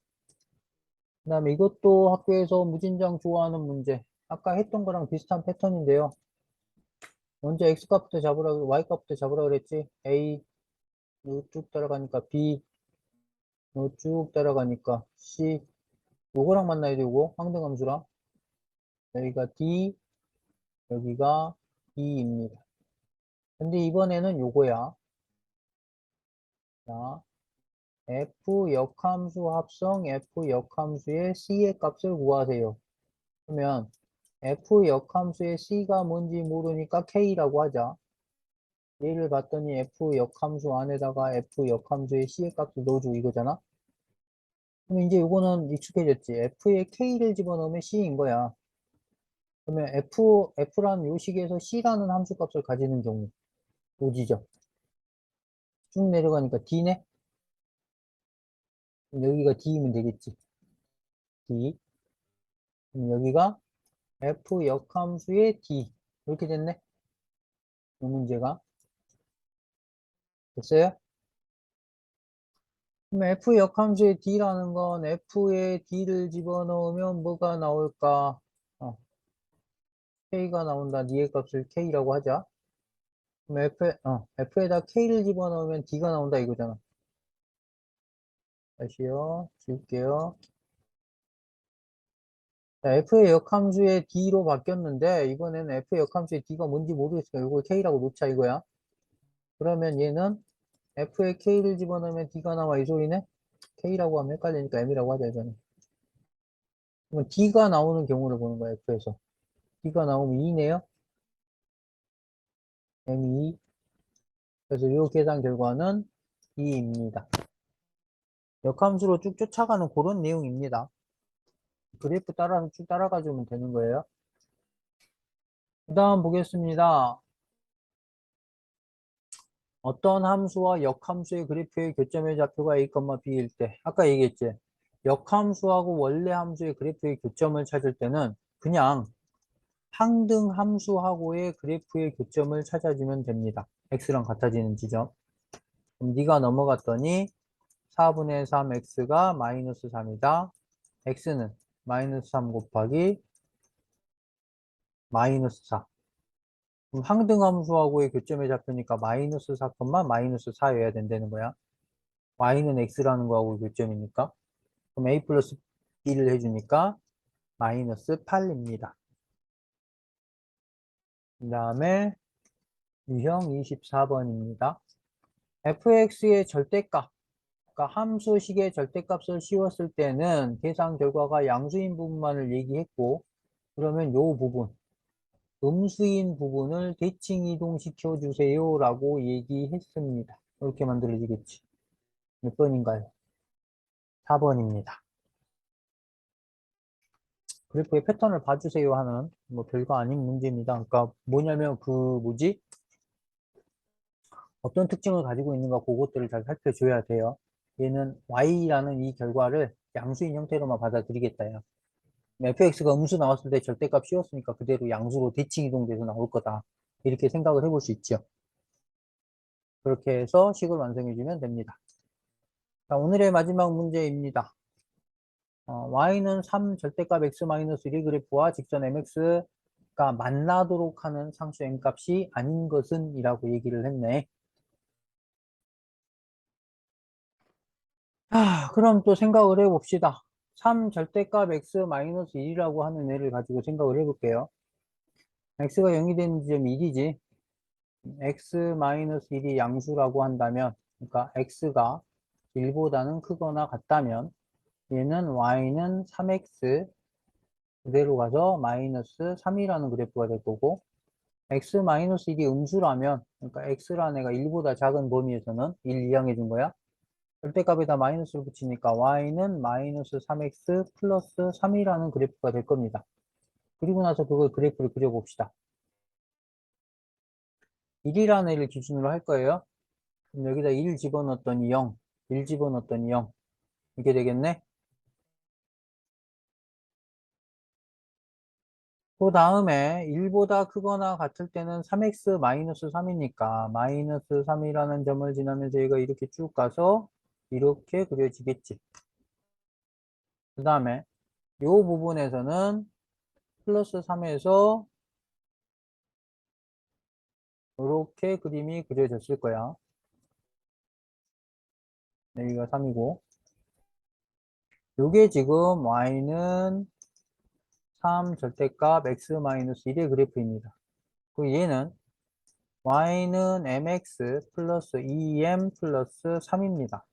Speaker 1: 그 다음에 이것도 학교에서 무진장 좋아하는 문제. 아까 했던 거랑 비슷한 패턴인데요. 먼저 X값부터 잡으라, Y값부터 잡으라 그랬지. A, 쭉 따라가니까 B, 쭉 따라가니까 C. 요거랑 만나야 되고, 항등함수랑. 여기가 D, 여기가 E입니다. 근데 이번에는 요거야. 자, F 역함수 합성 F 역함수의 C의 값을 구하세요. 그러면 F 역함수의 C가 뭔지 모르니까 K라고 하자. 얘를 봤더니 F 역함수 안에다가 F 역함수의 C의 값을 넣어주고 이거잖아. 그럼 이제 요거는 익숙해졌지. F에 K를 집어넣으면 C인 거야. 그러면 F라는 요식에서 C라는 함수 값을 가지는 경우. 요 지점. 쭉 내려가니까 D네? 그럼 여기가 D이면 되겠지. D. 그럼 여기가 F 역함수의 D. 이렇게 됐네. 이 문제가. 됐어요? 그럼 F 역함수의 D라는 건 F에 D를 집어넣으면 뭐가 나올까? K가 나온다. 니의 값을 K라고 하자. 그럼 F에다 K를 집어넣으면 D가 나온다 이거잖아. 다시요. 지울게요. 자, F의 역함수의 D로 바뀌었는데, 이번에는 F의 역함수의 D가 뭔지 모르겠으니까 이걸 K라고 놓자 이거야. 그러면 얘는 F에 K를 집어넣으면 D가 나와 이 소리네? K라고 하면 헷갈리니까 M이라고 하자 이거는. 그러면 D가 나오는 경우를 보는 거야, F에서. D가 나오면 2네요? M2. 그래서 이 계산 결과는 2입니다. 역함수로 쭉 쫓아가는 그런 내용입니다. 그래프 따라서 쭉 따라가 주면 되는 거예요. 그 다음 보겠습니다. 어떤 함수와 역함수의 그래프의 교점의 좌표가 A, B일 때 아까 얘기했지. 역함수하고 원래 함수의 그래프의 교점을 찾을 때는 그냥 항등 함수하고의 그래프의 교점을 찾아주면 됩니다. X랑 같아지는 지점. 그럼 네가 넘어갔더니 4분의 3X가 마이너스 3이다. X는 마이너스 3 곱하기 마이너스 4. 그럼 항등함수하고의 교점의 좌표니까 마이너스 4, 마이너스 4여야 된다는 거야. y는 x라는 거하고 교점이니까. 그럼 a 플러스 b를 해주니까 마이너스 8입니다. 그 다음에 유형 24번입니다. fx의 절대값, 그러니까 함수식의 절대값을 씌웠을 때는 계산 결과가 양수인 부분만을 얘기했고, 그러면 요 부분, 음수인 부분을 대칭 이동시켜 주세요 라고 얘기했습니다. 이렇게 만들어지겠지. 몇 번인가요? 4번입니다. 그래프의 패턴을 봐주세요 하는 뭐 별거 아닌 문제입니다. 그러니까 뭐냐면 어떤 특징을 가지고 있는가 그것들을 잘 살펴줘야 돼요. 얘는 y라는 이 결과를 양수인 형태로만 받아들이겠다요. fx가 음수 나왔을 때 절대값 씌웠으니까 그대로 양수로 대칭 이동돼서 나올 거다. 이렇게 생각을 해볼 수 있죠. 그렇게 해서 식을 완성해주면 됩니다. 자, 오늘의 마지막 문제입니다. y는 3 절대값 x-1의 그래프와 직선 mx 그러니까 만나도록 하는 상수 n값이 아닌 것은 이라고 얘기를 했네. 그럼 또 생각을 해봅시다. 3 절대값 x-1이라고 하는 애를 가지고 생각을 해볼게요. x가 0이 되는 지점이 1이지. x-1이 양수라고 한다면, 그러니까 x가 1보다는 크거나 같다면, 얘는 y는 3x 그대로 가서 마이너스 3이라는 그래프가 될 거고, x-1이 음수라면, 그러니까 x라는 애가 1보다 작은 범위에서는 1 이항해 준 거야. 절대값에다 마이너스를 붙이니까 y는 마이너스 3x 플러스 3이라는 그래프가 될 겁니다. 그리고 나서 그걸 그래프를 그려봅시다. 1이라는 애를 기준으로 할 거예요. 그럼 여기다 1 집어넣었더니 0, 1 집어넣었더니 0. 이렇게 되겠네. 그 다음에 1보다 크거나 같을 때는 3x 마이너스 3이니까 마이너스 3이라는 점을 지나면서 얘가 이렇게 쭉 가서 이렇게 그려지겠지. 그 다음에 이 부분에서는 플러스 3에서 이렇게 그림이 그려졌을 거야. 여기가 3이고 이게 지금 y는 3 절대값 x-1의 그래프입니다. 그리고 얘는 y는 mx 플러스 2m 플러스 3입니다.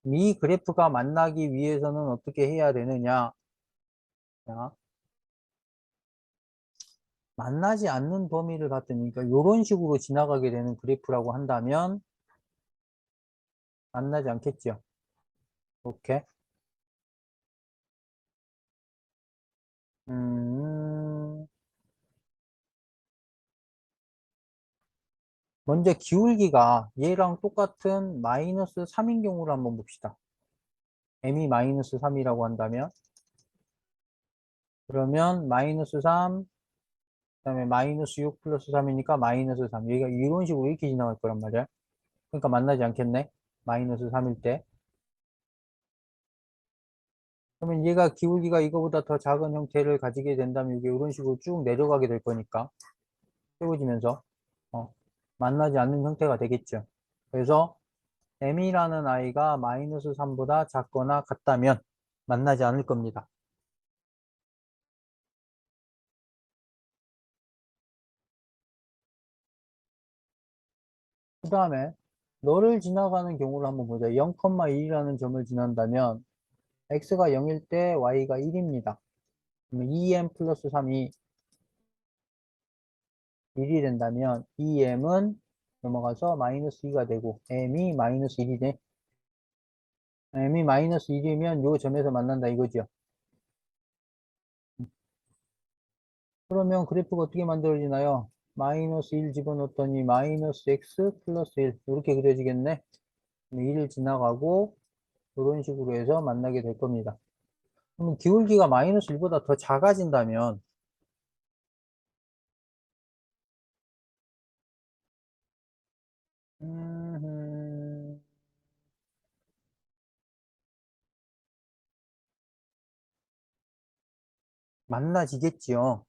Speaker 1: 이 그래프가 만나기 위해서는 어떻게 해야 되느냐? 자, 만나지 않는 범위를 갖으니까 이런 식으로 지나가게 되는 그래프라고 한다면 만나지 않겠죠. 이렇게. 음, 먼저 기울기가 얘랑 똑같은 마이너스 3인 경우를 한번 봅시다. m이 마이너스 3이라고 한다면 그러면 마이너스 3, 그 다음에 마이너스 6 플러스 3이니까 마이너스 3. 얘가 이런 식으로 이렇게 지나갈 거란 말이야. 그러니까 만나지 않겠네. 마이너스 3일 때. 그러면 얘가 기울기가 이거보다 더 작은 형태를 가지게 된다면 이게 이런 식으로 쭉 내려가게 될 거니까 세워지면서 만나지 않는 형태가 되겠죠. 그래서 m이라는 아이가 마이너스 3보다 작거나 같다면 만나지 않을 겁니다. 그 다음에 너를 지나가는 경우를 한번 보자. 0,1이라는 점을 지난다면 x가 0일 때 y가 1입니다. 그러면 2m 플러스 3이 1이 된다면 2m은 넘어가서 마이너스 2가 되고 m이 마이너스 1이네. m이 마이너스 1이면 요 점에서 만난다 이거죠. 그러면 그래프가 어떻게 만들어지나요? 마이너스 1 집어넣었더니 마이너스 x 플러스 1 이렇게 그려지겠네. 1을 지나가고 이런 식으로 해서 만나게 될 겁니다. 그럼 기울기가 마이너스 1보다 더 작아진다면 음, 만나지겠지요.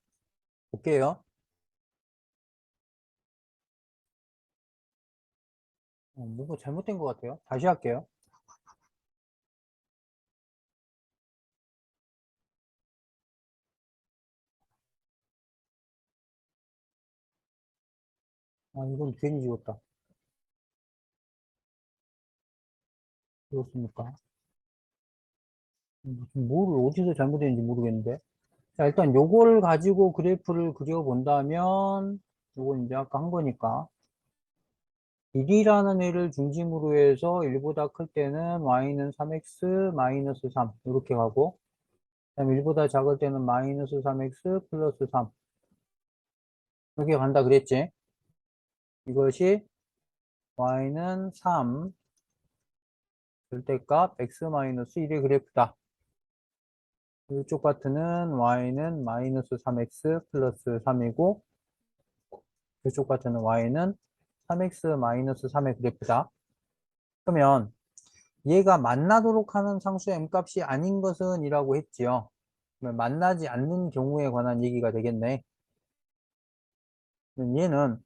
Speaker 1: 볼게요. 뭐가 잘못된 것 같아요. 다시 할게요. 이건 괜히 지웠다. 그렇습니까? 뭘 어디서 잘못했는지 모르겠는데. 자, 일단 요거를 가지고 그래프를 그려본다면, 요건 이제 아까 한 거니까. 1이라는 애를 중심으로 해서 1보다 클 때는 y는 3x 마이너스 3 이렇게 가고, 그다음에 1보다 작을 때는 마이너스 3x 플러스 3 이렇게 간다 그랬지? 이것이 y는 3 절대값 x 마이너스 1의 그래프다. 이쪽 파트는 y는 마이너스 3x 플러스 3이고 이쪽 파트는 y는 3x 마이너스 3의 그래프다. 그러면 얘가 만나도록 하는 상수 m값이 아닌 것은 이라고 했지요. 만나지 않는 경우에 관한 얘기가 되겠네. 얘는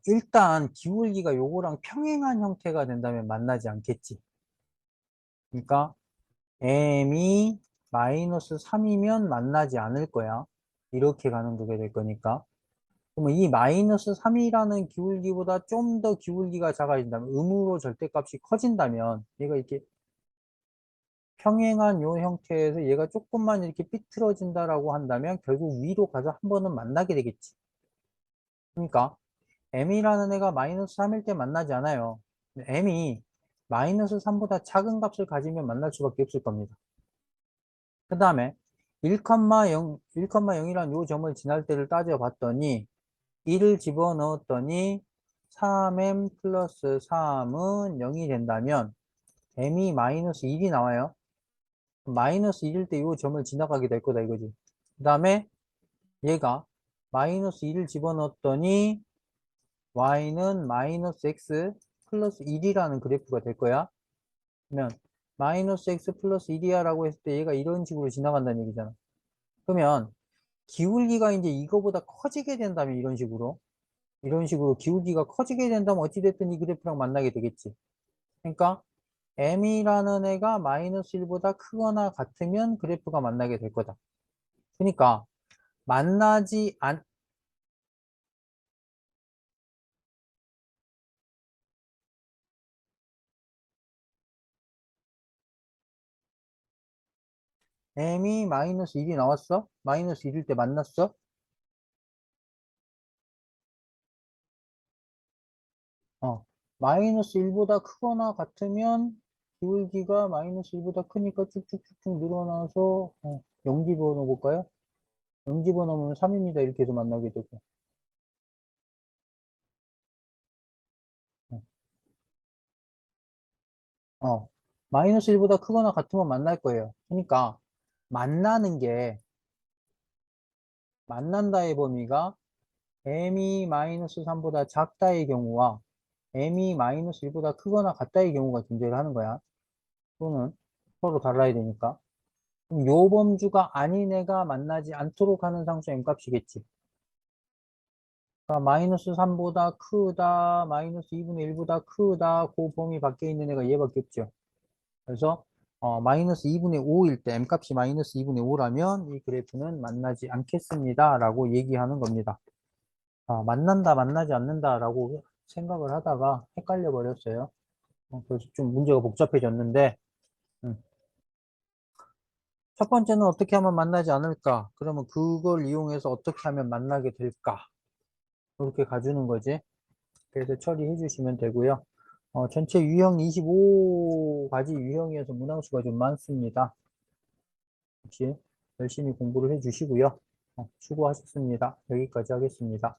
Speaker 1: 일단 기울기가 요거랑 평행한 형태가 된다면 만나지 않겠지. 그러니까 m이 마이너스 3이면 만나지 않을 거야. 이렇게 가는 거게 될 거니까. 그러면 이 마이너스 3이라는 기울기보다 좀 더 기울기가 작아진다면, 음으로 절대값이 커진다면, 얘가 이렇게 평행한 요 형태에서 얘가 조금만 이렇게 삐뚤어진다라고 한다면 결국 위로 가서 한 번은 만나게 되겠지. 그러니까 m이라는 애가 마이너스 3일 때 만나지 않아요. m이 마이너스 3보다 작은 값을 가지면 만날 수밖에 없을 겁니다. 그 다음에 1,0, 1,0이란 요 점을 지날 때를 따져봤더니 1을 집어넣었더니 3m 플러스 3은 0이 된다면 m이 마이너스 1이 나와요. 마이너스 1일 때 요 점을 지나가게 될 거다 이거지. 그 다음에 얘가 마이너스 1을 집어넣었더니 y는 마이너스 x 플러스 1이라는 그래프가 될 거야. 그러면 마이너스 x 플러스 1이야 라고 했을 때 얘가 이런 식으로 지나간다는 얘기잖아. 그러면 기울기가 이제 이거보다 커지게 된다면 이런 식으로 기울기가 커지게 된다면 어찌됐든 이 그래프랑 만나게 되겠지. 그러니까 m이라는 애가 마이너스 1보다 크거나 같으면 그래프가 만나게 될 거다. 그러니까 만나지 않 m이 마이너스 1이 나왔어? 마이너스 1일 때 만났어? 어. 마이너스 1보다 크거나 같으면 기울기가 마이너스 1보다 크니까 쭉쭉쭉쭉 늘어나서 0 집어넣어 볼까요? 0 집어넣으면 3입니다. 이렇게 해서 만나게 되고. 어. 어. 마이너스 1보다 크거나 같으면 만날 거예요. 그러니까 만나는 게 만난다의 범위가 m이 마이너스 3보다 작다의 경우와 m이 마이너스 1보다 크거나 같다의 경우가 존재를 하는 거야. 또는 서로 달라야 되니까. 그럼 요 범주가 아닌 애가 만나지 않도록 하는 상수 m값이겠지. 그러니까 마이너스 3보다 크다, 마이너스 2분의 1보다 크다, 그 범위 밖에 있는 애가 얘밖에 없죠. 그래서 마이너스 2분의 5일 때 m값이 마이너스 2분의 5라면 이 그래프는 만나지 않겠습니다. 라고 얘기하는 겁니다. 만난다, 만나지 않는다 라고 생각을 하다가 헷갈려 버렸어요. 그래서 좀 문제가 복잡해졌는데, 음. 첫 번째는 어떻게 하면 만나지 않을까? 그러면 그걸 이용해서 어떻게 하면 만나게 될까? 이렇게 가주는 거지. 그래서 처리해 주시면 되고요. 전체 유형 25가지 유형이어서 문항수가 좀 많습니다. 역시 열심히 공부를 해 주시고요. 수고하셨습니다. 여기까지 하겠습니다.